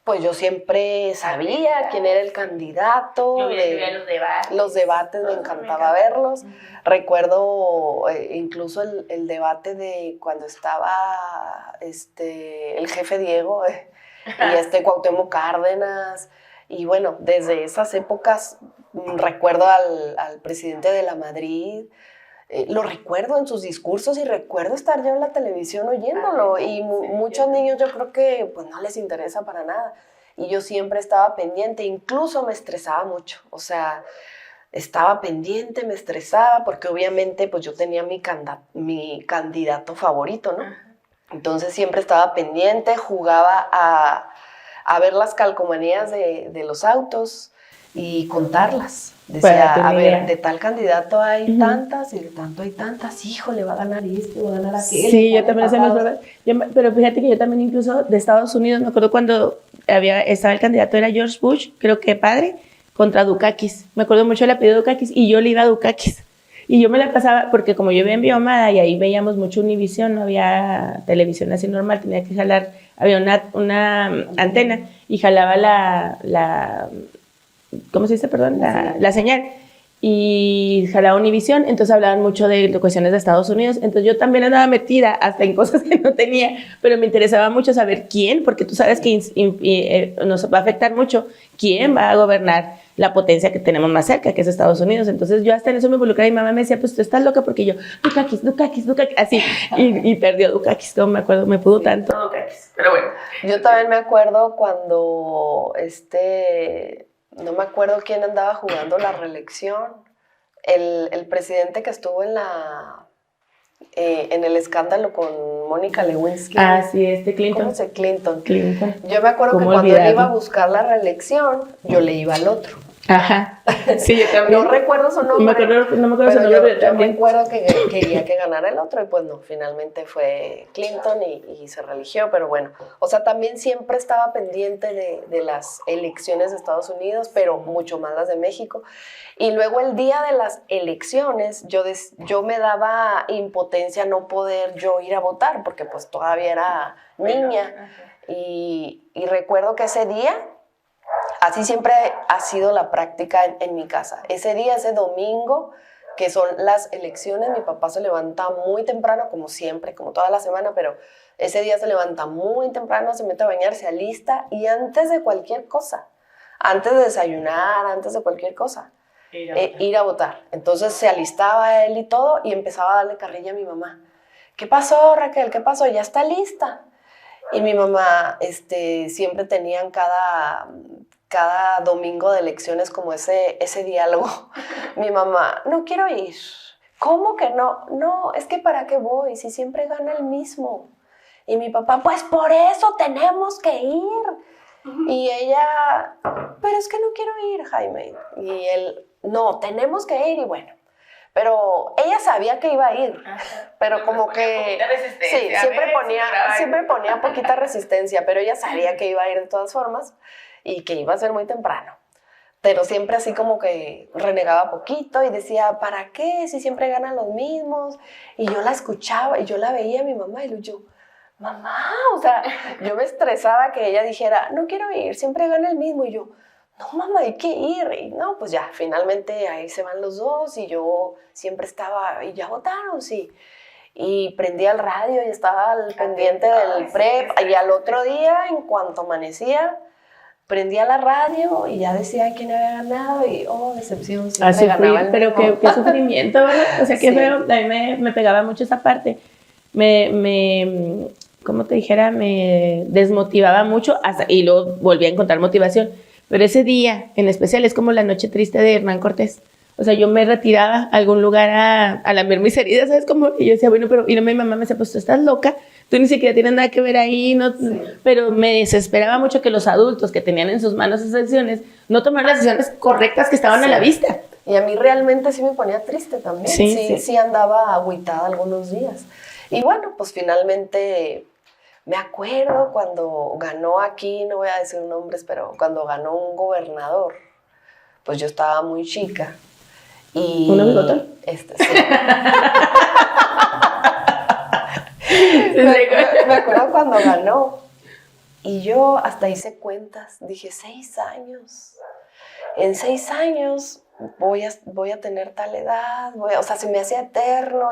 pues yo siempre sabía quién era el candidato. Yo veía los debates. Los debates me encantaba verlos. Recuerdo incluso el debate de cuando estaba el jefe Diego y Cuauhtémoc Cárdenas. Y bueno, desde esas épocas recuerdo al presidente de la Madrid. Lo recuerdo en sus discursos, y recuerdo estar yo en la televisión oyéndolo. Muchos niños yo creo que pues no les interesa para nada. Y yo siempre estaba pendiente, incluso me estresaba mucho. O sea, estaba pendiente, me estresaba, porque obviamente pues yo tenía mi candidato favorito, ¿no? Entonces siempre estaba pendiente, jugaba a ver las calcomanías de los autos y contarlas. Decía, a ver, de tal candidato hay tantas, y de tanto hay tantas, híjole, va a ganar va a ganar aquel. Sí, yo también hacía mis pruebas. Pero fíjate que yo también, incluso de Estados Unidos, me acuerdo cuando estaba el candidato, era George Bush, creo que padre, contra Dukakis. Me acuerdo mucho del apellido Dukakis, y yo le iba a Dukakis. Y yo me la pasaba, porque como yo vivía en Biomada y ahí veíamos mucho Univisión, no había televisión así normal, tenía que jalar, había una antena, y jalaba la ¿cómo se dice? Perdón, la señal. y jalaba Univisión, entonces hablaban mucho de cuestiones de Estados Unidos, entonces yo también andaba metida hasta en cosas que no tenía, pero me interesaba mucho saber quién, porque tú sabes que nos va a afectar mucho quién va a gobernar la potencia que tenemos más cerca, que es Estados Unidos. Entonces yo hasta en eso me involucré y mi mamá me decía, pues tú estás loca, porque yo, Dukakis, así, y perdió Dukakis, no me acuerdo, me pudo tanto Dukakis, pero bueno. Yo también me acuerdo cuando no me acuerdo quién andaba jugando la reelección, el presidente que estuvo en el escándalo con Mónica Lewinsky. Ah, sí, Clinton. ¿Cómo se Clinton? Clinton. Yo me acuerdo que cuando él iba a buscar la reelección, yo le iba al otro. Ajá, sí, yo también. No recuerdo su nombre. No me acuerdo su nombre, yo me acuerdo que quería que ganara el otro y pues no, finalmente fue Clinton y se religió, pero bueno, o sea, también siempre estaba pendiente de las elecciones de Estados Unidos, pero mucho más las de México. Y luego el día de las elecciones, yo me daba impotencia no poder yo ir a votar, porque pues todavía era niña. Y recuerdo que ese día, así siempre ha sido la práctica en mi casa. Ese día, ese domingo, que son las elecciones, mi papá se levanta muy temprano, como siempre, como toda la semana, pero ese día se levanta muy temprano, se mete a bañar, se alista, y antes de cualquier cosa, antes de desayunar, antes de cualquier cosa, ir a votar. Entonces se alistaba él y todo, y empezaba a darle carrilla a mi mamá. ¿Qué pasó, Raquel? ¿Qué pasó? ¿Ya está lista? Y mi mamá, siempre tenían cada domingo de elecciones como ese diálogo. Mi mamá, no quiero ir. ¿Cómo que no? No, es que ¿para qué voy? Si siempre gana el mismo. Y mi papá, pues por eso tenemos que ir. Y ella, pero es que no quiero ir, Jaime. Y él, no, tenemos que ir. Y bueno, pero ella sabía que iba a ir, pero como que sí, siempre ponía poquita resistencia, pero ella sabía que iba a ir de todas formas y que iba a ser muy temprano. Pero siempre así como que renegaba poquito y decía, ¿para qué? Si siempre ganan los mismos. Y yo la escuchaba y yo la veía a mi mamá y yo, mamá, o sea, yo me estresaba que ella dijera, no quiero ir, siempre gana el mismo. Y yo, no, mamá, hay que ir. Y no, pues ya, finalmente ahí se van los dos y yo siempre estaba, y ya votaron, sí. Y prendía el radio y estaba al pendiente del PREP. Y al otro día, en cuanto amanecía, prendía la radio y ya decía quién había ganado y, oh, decepción, siempre ganaba el pero mismo. qué sufrimiento, ¿verdad? O sea, qué feo, a mí me pegaba mucho esa parte. Como te dijera, me desmotivaba mucho y luego volví a encontrar motivación. Pero ese día, en especial, es como la noche triste de Hernán Cortés. O sea, yo me retiraba a algún lugar a lamer mis heridas, ¿sabes? Como, y yo decía, bueno, pero y mi mamá me decía, pues tú estás loca, tú ni siquiera tienes nada que ver ahí, no, sí. Pero me desesperaba mucho que los adultos que tenían en sus manos esas decisiones no tomaran las decisiones correctas que estaban a la vista. Y a mí realmente sí me ponía triste también, sí andaba agüitada algunos días. Y bueno, pues finalmente me acuerdo cuando ganó aquí, no voy a decir nombres, pero cuando ganó un gobernador, pues yo estaba muy chica. Y ¿Uno bigotón? Sí. me acuerdo cuando ganó y yo hasta hice cuentas, dije 6 años, en 6 años voy a tener tal edad, o sea, se me hacía eterno,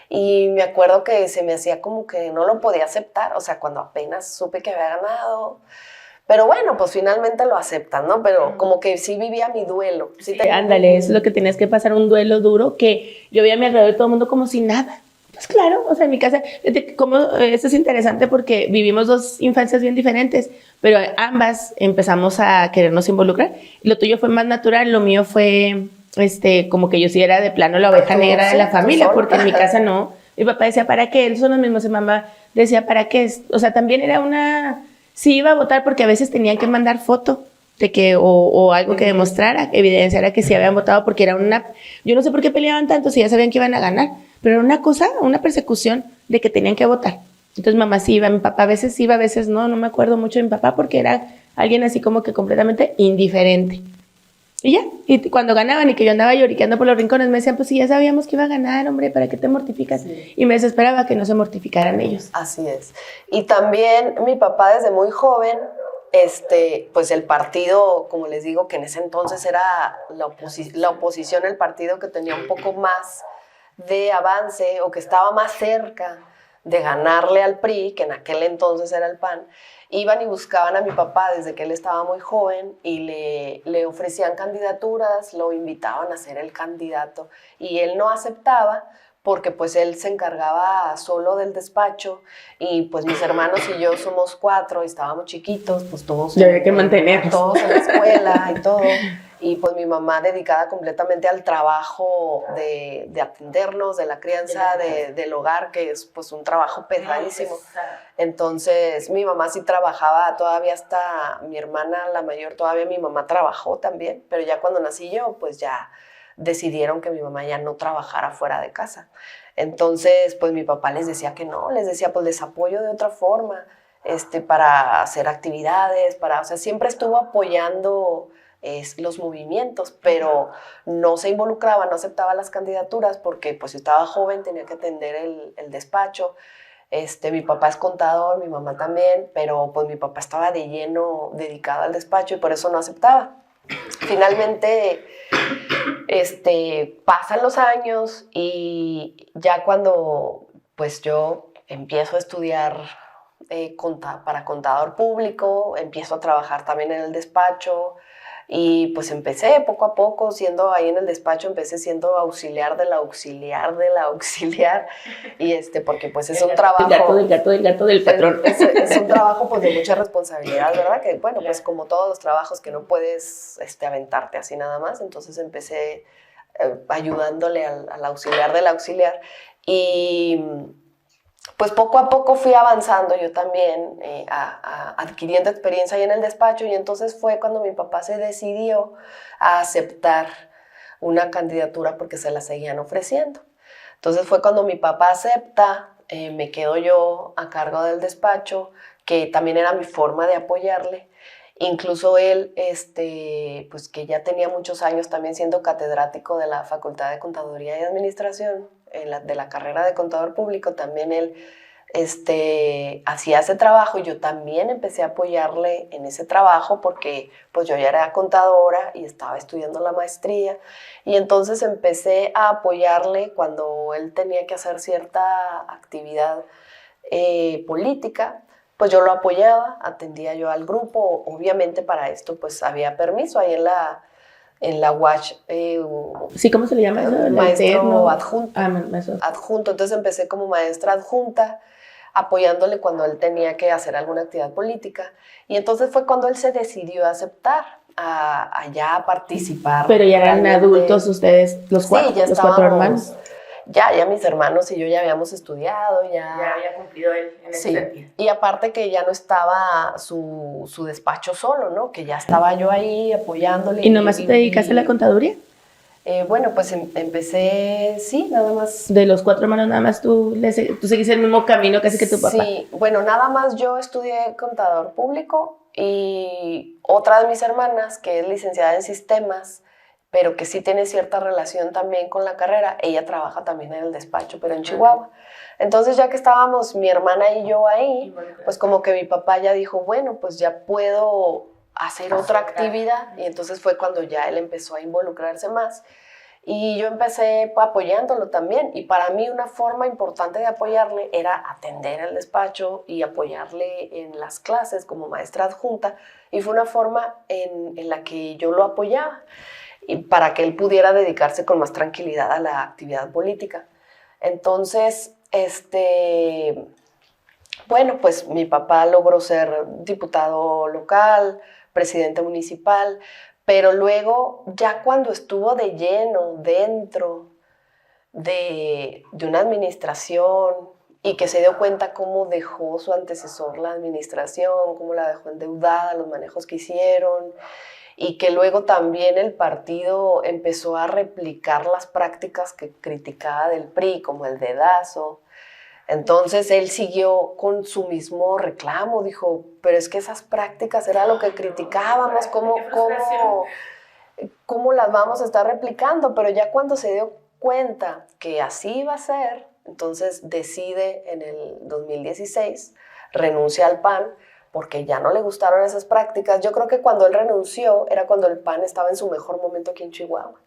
y me acuerdo que se me hacía como que no lo podía aceptar, o sea, cuando apenas supe que había ganado. Pero bueno, pues finalmente lo aceptan, ¿no? Pero como que sí vivía mi duelo. Sí, ándale, eso es lo que tenías que pasar, un duelo duro, que yo veía a mi alrededor de todo el mundo como si nada. Pues claro, o sea, en mi casa, esto es interesante porque vivimos 2 infancias bien diferentes, pero ambas empezamos a querernos involucrar. Lo tuyo fue más natural, lo mío fue como que yo sí era de plano la oveja negra de la familia, porque en mi casa no. Mi papá decía, ¿para qué? Ellos son los mismos. Mi mamá decía, ¿para qué? O sea, también era una... Sí iba a votar porque a veces tenían que mandar foto de que, o algo que demostrara, evidenciara que sí habían votado, porque era una... Yo no sé por qué peleaban tanto si ya sabían que iban a ganar, pero era una cosa, una persecución de que tenían que votar. Entonces mamá sí iba, mi papá a veces iba, a veces no me acuerdo mucho de mi papá porque era alguien así como que completamente indiferente. Y ya, y cuando ganaban y que yo andaba lloriqueando por los rincones, me decían, pues sí, ya sabíamos que iba a ganar, hombre, ¿para qué te mortificas? Sí. Y me desesperaba que no se mortificaran ellos. Así es. Y también mi papá desde muy joven pues el partido, como les digo, que en ese entonces era la oposición, el partido que tenía un poco más de avance o que estaba más cerca de ganarle al PRI, que en aquel entonces era el PAN, iban y buscaban a mi papá desde que él estaba muy joven y le ofrecían candidaturas, lo invitaban a ser el candidato y él no aceptaba porque pues él se encargaba solo del despacho y pues mis hermanos y yo somos 4 y estábamos chiquitos, pues todos, había que mantenernos. Todos en la escuela y todo. Y pues mi mamá dedicada completamente al trabajo de atendernos, de la crianza, del hogar, que es pues un trabajo pesadísimo. Entonces mi mamá sí trabajaba, todavía hasta mi hermana, la mayor, todavía mi mamá trabajó también, pero ya cuando nací yo, pues ya decidieron que mi mamá ya no trabajara fuera de casa. Entonces pues mi papá les decía que no, les decía pues les apoyo de otra forma, para hacer actividades, o sea, siempre estuvo apoyando los movimientos, pero no se involucraba, no aceptaba las candidaturas porque pues yo estaba joven, tenía que atender el despacho. Mi papá es contador, mi mamá también, pero pues mi papá estaba de lleno dedicado al despacho y por eso no aceptaba. Finalmente, pasan los años y ya cuando pues yo empiezo a estudiar para contador público, empiezo a trabajar también en el despacho y pues empecé poco a poco siendo ahí en el despacho, empecé siendo auxiliar de la auxiliar de la auxiliar y porque pues es un trabajo... El gato del patrón. Es un trabajo pues de mucha responsabilidad, ¿verdad? Que bueno, pues como todos los trabajos que no puedes aventarte así nada más, entonces empecé ayudándole al auxiliar del auxiliar y... pues poco a poco fui avanzando yo también, adquiriendo experiencia ahí en el despacho y entonces fue cuando mi papá se decidió a aceptar una candidatura porque se la seguían ofreciendo. Entonces fue cuando mi papá acepta, me quedo yo a cargo del despacho, que también era mi forma de apoyarle. Incluso él, pues que ya tenía muchos años también siendo catedrático de la Facultad de Contaduría y Administración, de la carrera de contador público, también él hacía ese trabajo y yo también empecé a apoyarle en ese trabajo porque pues yo ya era contadora y estaba estudiando la maestría y entonces empecé a apoyarle cuando él tenía que hacer cierta actividad política, pues yo lo apoyaba, atendía yo al grupo, obviamente para esto pues había permiso ahí en la UACH. Sí, ¿cómo se le llama eso? Maestro adjunto. Maestro adjunto. Entonces empecé como maestra adjunta, apoyándole cuando él tenía que hacer alguna actividad política. Y entonces fue cuando él se decidió a aceptar, a ya participar. Pero ya eran adultos ustedes, los 4, sí, ya los 4 hermanos. Ya mis hermanos y yo ya habíamos estudiado, ya había cumplido él en ese sentido. Y aparte que ya no estaba su despacho solo, ¿no? Que ya estaba yo ahí apoyándole. ¿Y nomás te dedicaste a la contaduría? Bueno, pues empecé, sí, nada más. De los 4 hermanos, nada más tú seguiste el mismo camino casi que tu papá. Sí, bueno, nada más yo estudié contador público y otra de mis hermanas, que es licenciada en sistemas, pero que sí tiene cierta relación también con la carrera, ella trabaja también en el despacho, pero en Chihuahua. Entonces, ya que estábamos mi hermana y yo ahí, pues como que mi papá ya dijo, bueno, pues ya puedo hacer otra actividad, y entonces fue cuando ya él empezó a involucrarse más, y yo empecé apoyándolo también, y para mí una forma importante de apoyarle era atender el despacho y apoyarle en las clases como maestra adjunta, y fue una forma en la que yo lo apoyaba, y para que él pudiera dedicarse con más tranquilidad a la actividad política. Entonces, bueno, pues mi papá logró ser diputado local, presidente municipal, pero luego, ya cuando estuvo de lleno dentro de una administración y que se dio cuenta cómo dejó su antecesor la administración, cómo la dejó endeudada, los manejos que hicieron, y que luego también el partido empezó a replicar las prácticas que criticaba del PRI, como el dedazo. Entonces él siguió con su mismo reclamo, dijo, pero es que esas prácticas era lo que criticábamos, ¿cómo las vamos a estar replicando? Pero ya cuando se dio cuenta que así iba a ser, entonces decide en el 2016, renuncia al PAN, porque ya no le gustaron esas prácticas. Yo creo que cuando él renunció era cuando el PAN estaba en su mejor momento aquí en Chihuahua.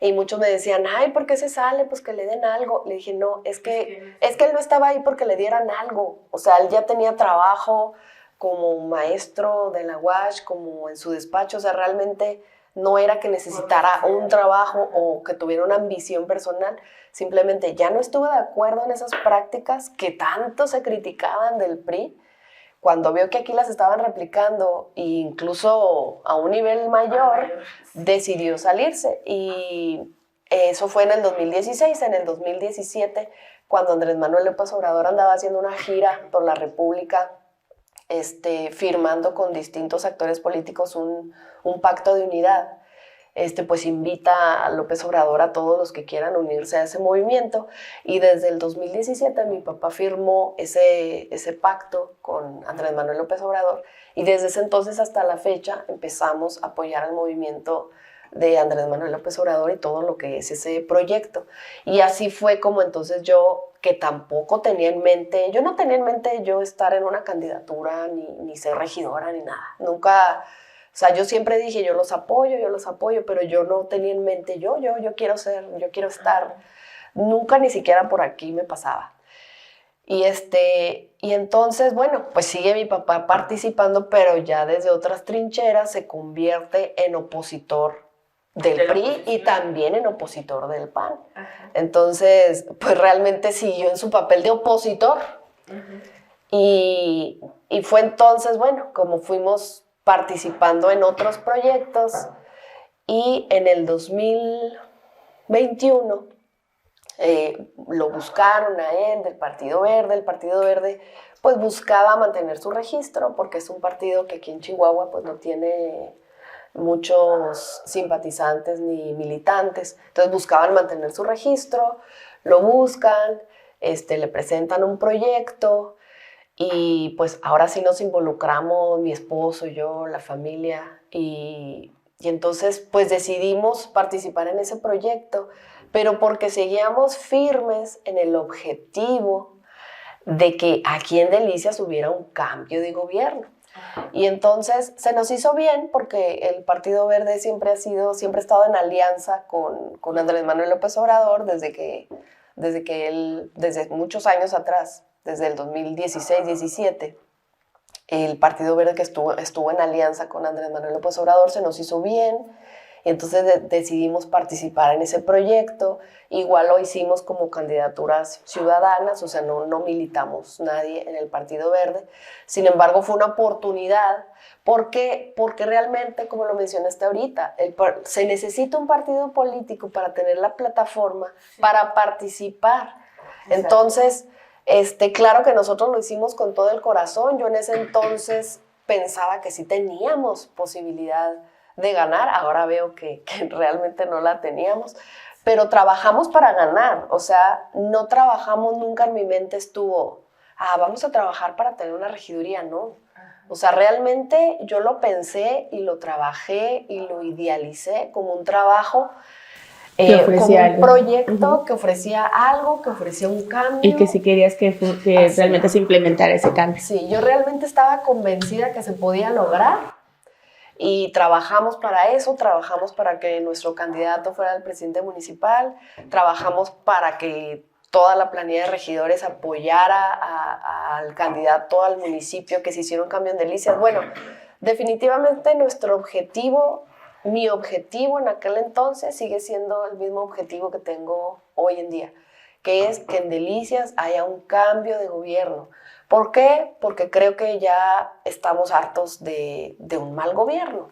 Y muchos me decían, ay, ¿por qué se sale? Pues que le den algo. Le dije, no, es que él no estaba ahí porque le dieran algo. O sea, él ya tenía trabajo como maestro de la UASH, como en su despacho. O sea, realmente no era que necesitara un trabajo o que tuviera una ambición personal. Simplemente ya no estuve de acuerdo en esas prácticas que tanto se criticaban del PRI. Cuando vio que aquí las estaban replicando, e incluso a un nivel mayor, decidió salirse. Y eso fue en el 2016. En el 2017, cuando Andrés Manuel López Obrador andaba haciendo una gira por la República, firmando con distintos actores políticos un pacto de unidad, pues invita a López Obrador a todos los que quieran unirse a ese movimiento, y desde el 2017 mi papá firmó ese pacto con Andrés Manuel López Obrador, y desde ese entonces hasta la fecha empezamos a apoyar al movimiento de Andrés Manuel López Obrador y todo lo que es ese proyecto. Y así fue como entonces yo, que tampoco tenía en mente, yo no tenía en mente yo estar en una candidatura, ni ser regidora, ni nada, nunca. O sea, yo siempre dije, yo los apoyo, pero yo no tenía en mente, yo quiero ser, yo quiero estar. Nunca ni siquiera por aquí me pasaba. Y entonces, bueno, pues sigue mi papá participando, pero ya desde otras trincheras se convierte en opositor del PRI y también en opositor del PAN. Ajá. Entonces, pues realmente siguió en su papel de opositor. Uh-huh. Y fue entonces, bueno, como fuimos participando en otros proyectos, y en el 2021 lo buscaron a él del Partido Verde. El Partido Verde pues buscaba mantener su registro porque es un partido que aquí en Chihuahua pues no tiene muchos simpatizantes ni militantes, entonces buscaban mantener su registro, lo buscan, le presentan un proyecto. Y pues ahora sí nos involucramos, mi esposo, yo, la familia, y entonces pues decidimos participar en ese proyecto, pero porque seguíamos firmes en el objetivo de que aquí en Delicias hubiera un cambio de gobierno. Y entonces se nos hizo bien porque el Partido Verde siempre ha estado en alianza con Andrés Manuel López Obrador desde muchos años atrás. Desde el 2016-17, el Partido Verde que estuvo en alianza con Andrés Manuel López Obrador se nos hizo bien, y entonces decidimos participar en ese proyecto. Igual lo hicimos como candidaturas ciudadanas, o sea, no militamos nadie en el Partido Verde. Sin embargo, fue una oportunidad, porque realmente, como lo mencionaste ahorita, se necesita un partido político para tener la plataforma, sí, para participar. Exacto. Entonces, claro que nosotros lo hicimos con todo el corazón. Yo en ese entonces pensaba que sí teníamos posibilidad de ganar. Ahora veo que realmente no la teníamos, pero trabajamos para ganar. O sea, no trabajamos, nunca en mi mente estuvo, vamos a trabajar para tener una regiduría, no. O sea, realmente yo lo pensé y lo trabajé y lo idealicé como un trabajo, como un proyecto, uh-huh, que ofrecía algo, que ofrecía un cambio. Y que si querías que realmente se implementara ese cambio. Sí, yo realmente estaba convencida que se podía lograr, y trabajamos para eso, trabajamos para que nuestro candidato fuera el presidente municipal, trabajamos para que toda la planilla de regidores apoyara al candidato al municipio, que se hiciera un cambio en Delicias. Bueno, definitivamente nuestro objetivo, mi objetivo en aquel entonces sigue siendo el mismo objetivo que tengo hoy en día, que es que en Delicias haya un cambio de gobierno. ¿Por qué? Porque creo que ya estamos hartos de un mal gobierno.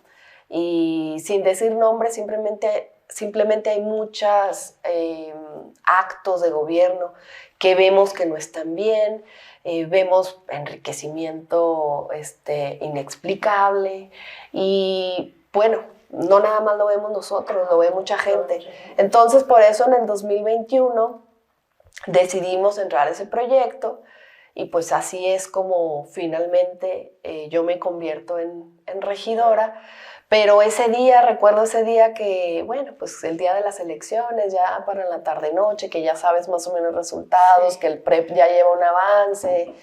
Y sin decir nombres, simplemente hay muchos actos de gobierno que vemos que no están bien, vemos enriquecimiento inexplicable, y bueno, no nada más lo vemos nosotros, lo ve mucha gente. Entonces, por eso en el 2021 decidimos entrar a ese proyecto, y pues así es como finalmente yo me convierto en regidora. Pero recuerdo ese día que, bueno, pues el día de las elecciones, ya para la tarde-noche, que ya sabes más o menos resultados, sí, que el PREP ya lleva un avance,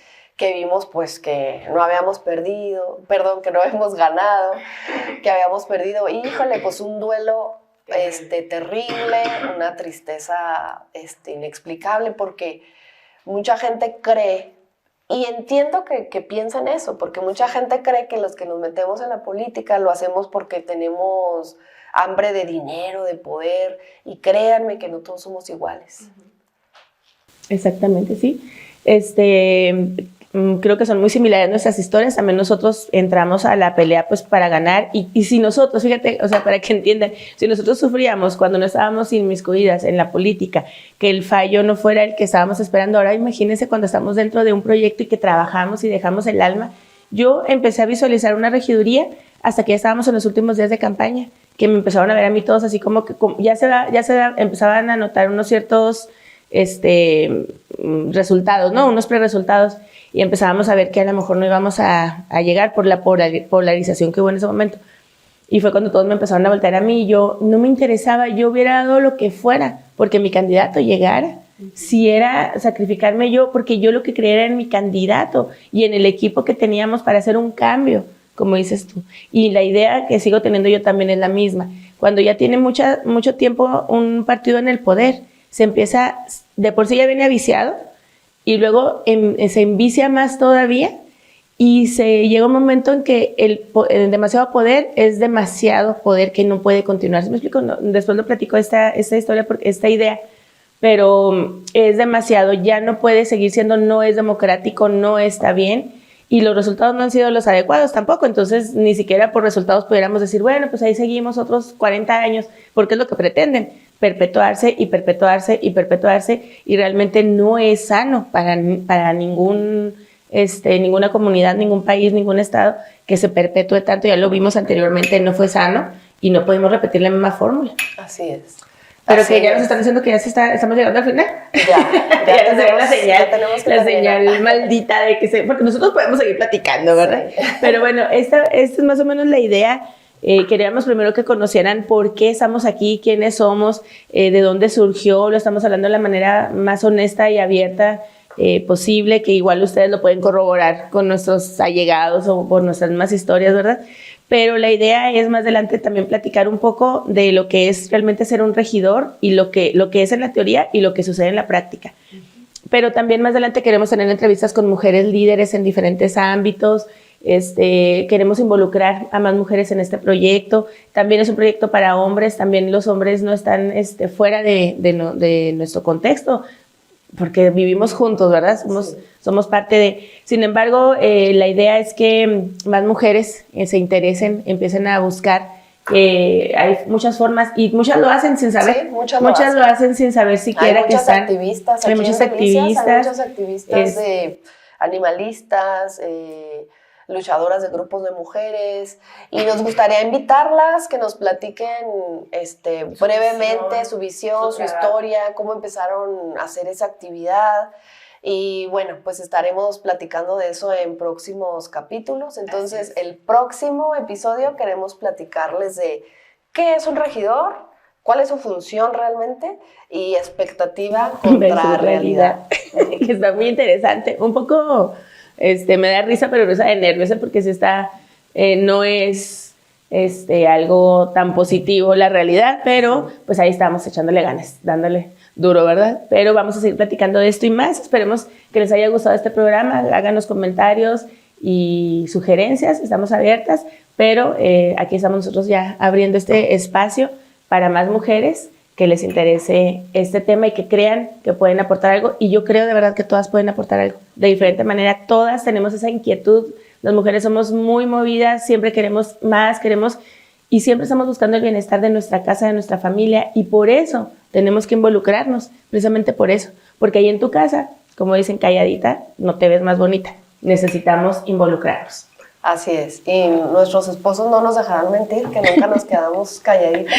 que vimos pues que no habíamos perdido, perdón, que no habíamos ganado, que habíamos perdido. Híjole, pues un duelo terrible, una tristeza inexplicable, porque mucha gente cree, y entiendo que piensan eso, porque mucha gente cree que los que nos metemos en la política lo hacemos porque tenemos hambre de dinero, de poder, y créanme que no todos somos iguales. Exactamente, sí. Creo que son muy similares nuestras historias. También nosotros entramos a la pelea pues para ganar, y si nosotros, fíjate, o sea, para que entiendan, si nosotros sufríamos cuando no estábamos inmiscuidas en la política, que el fallo no fuera el que estábamos esperando, ahora imagínense cuando estamos dentro de un proyecto y que trabajamos y dejamos el alma. Yo empecé a visualizar una regiduría hasta que ya estábamos en los últimos días de campaña, que me empezaron a ver a mí todos así como que empezaban a notar unos ciertos resultados, ¿no? Unos pre-resultados, y empezábamos a ver que a lo mejor no íbamos a llegar por la polarización que hubo en ese momento. Y fue cuando todos me empezaron a voltear a mí, y yo no me interesaba, yo hubiera dado lo que fuera porque mi candidato llegara. Si era sacrificarme yo, porque yo lo que creía era en mi candidato y en el equipo que teníamos para hacer un cambio, como dices tú. Y la idea que sigo teniendo yo también es la misma. Cuando ya tiene mucho tiempo un partido en el poder, se empieza, de por sí ya viene viciado, y luego se envicia más todavía, y se llega un momento en que el demasiado poder es demasiado poder que no puede continuar. ¿Sí me explico? No, después lo platico esta historia, esta idea, pero es demasiado, ya no puede seguir siendo, no es democrático, no está bien, y los resultados no han sido los adecuados tampoco. Entonces ni siquiera por resultados pudiéramos decir, bueno, pues ahí seguimos otros 40 años, porque es lo que pretenden, perpetuarse y perpetuarse y perpetuarse, y realmente no es sano para ninguna comunidad, ningún país, ningún estado que se perpetúe tanto. Ya lo vimos anteriormente, no fue sano, y no podemos repetir la misma fórmula. Así es. Pero Así que ya es. nos están diciendo que estamos llegando al final. Ya nos dieron la terminar. señal maldita de que porque nosotros podemos seguir platicando, ¿verdad? Sí. Pero bueno, esta es más o menos la idea. Queríamos primero que conocieran por qué estamos aquí, quiénes somos, de dónde surgió. Lo estamos hablando de la manera más honesta y abierta posible, que igual ustedes lo pueden corroborar con nuestros allegados o por nuestras mismas historias, ¿verdad? Pero la idea es más adelante también platicar un poco de lo que es realmente ser un regidor, y lo que es en la teoría y lo que sucede en la práctica. Pero también más adelante queremos tener entrevistas con mujeres líderes en diferentes ámbitos. Queremos involucrar a más mujeres en este proyecto. También es un proyecto para hombres, también los hombres no están fuera de nuestro contexto, porque vivimos juntos, ¿verdad? Somos parte de... Sin embargo, la idea es que más mujeres se interesen, empiecen a buscar. Hay muchas formas, y muchas lo hacen sin saber. Sí, muchas lo hacen sin saber siquiera que están... Hay muchos activistas de animalistas, luchadoras de grupos de mujeres, y nos gustaría invitarlas que nos platiquen brevemente su visión, su historia, cómo empezaron a hacer esa actividad. Y bueno, pues estaremos platicando de eso en próximos capítulos. Entonces, el próximo episodio queremos platicarles de qué es un regidor, cuál es su función realmente, y expectativa contra realidad. Que está muy interesante. Un poco... me da risa, pero risa de nerviosa, porque no es algo tan positivo la realidad, pero pues ahí estamos echándole ganas, dándole duro, ¿verdad? Pero vamos a seguir platicando de esto y más. Esperemos que les haya gustado este programa. Háganos comentarios y sugerencias, estamos abiertas, pero aquí estamos nosotros ya abriendo este espacio para más mujeres que les interese este tema y que crean que pueden aportar algo. Y yo creo de verdad que todas pueden aportar algo. De diferente manera, todas tenemos esa inquietud. Las mujeres somos muy movidas, siempre queremos más, y siempre estamos buscando el bienestar de nuestra casa, de nuestra familia, y por eso tenemos que involucrarnos, precisamente por eso. Porque ahí en tu casa, como dicen, calladita, no te ves más bonita. Necesitamos involucrarnos. Así es, y nuestros esposos no nos dejarán mentir, que nunca nos quedamos calladitas.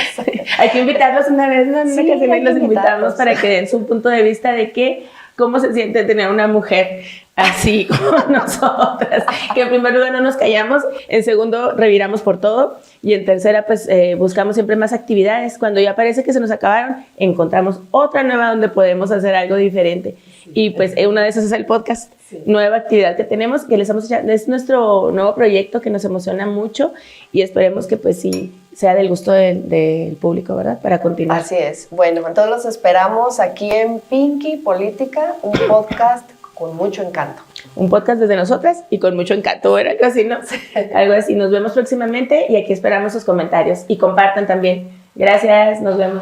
Hay que invitarlos una vez, ¿no? Sí, y los invitamos para que den su punto de vista de cómo se siente tener una mujer así como nosotras, que en primer lugar no nos callamos, en segundo reviramos por todo, Y en tercera, pues buscamos siempre más actividades. Cuando ya parece que se nos acabaron, encontramos otra nueva donde podemos hacer algo diferente. Y pues una de esas es el podcast, nueva actividad que tenemos, que les estamos echando, es nuestro nuevo proyecto que nos emociona mucho y esperemos que pues sí sea del gusto del público, ¿verdad? Para continuar. Así es. Bueno, entonces los esperamos aquí en Pinky Política, un podcast con mucho encanto. Un podcast desde nosotras y con mucho encanto, ¿verdad? Algo así, ¿no? Algo así. Nos vemos próximamente y aquí esperamos sus comentarios y compartan también. Gracias, nos vemos.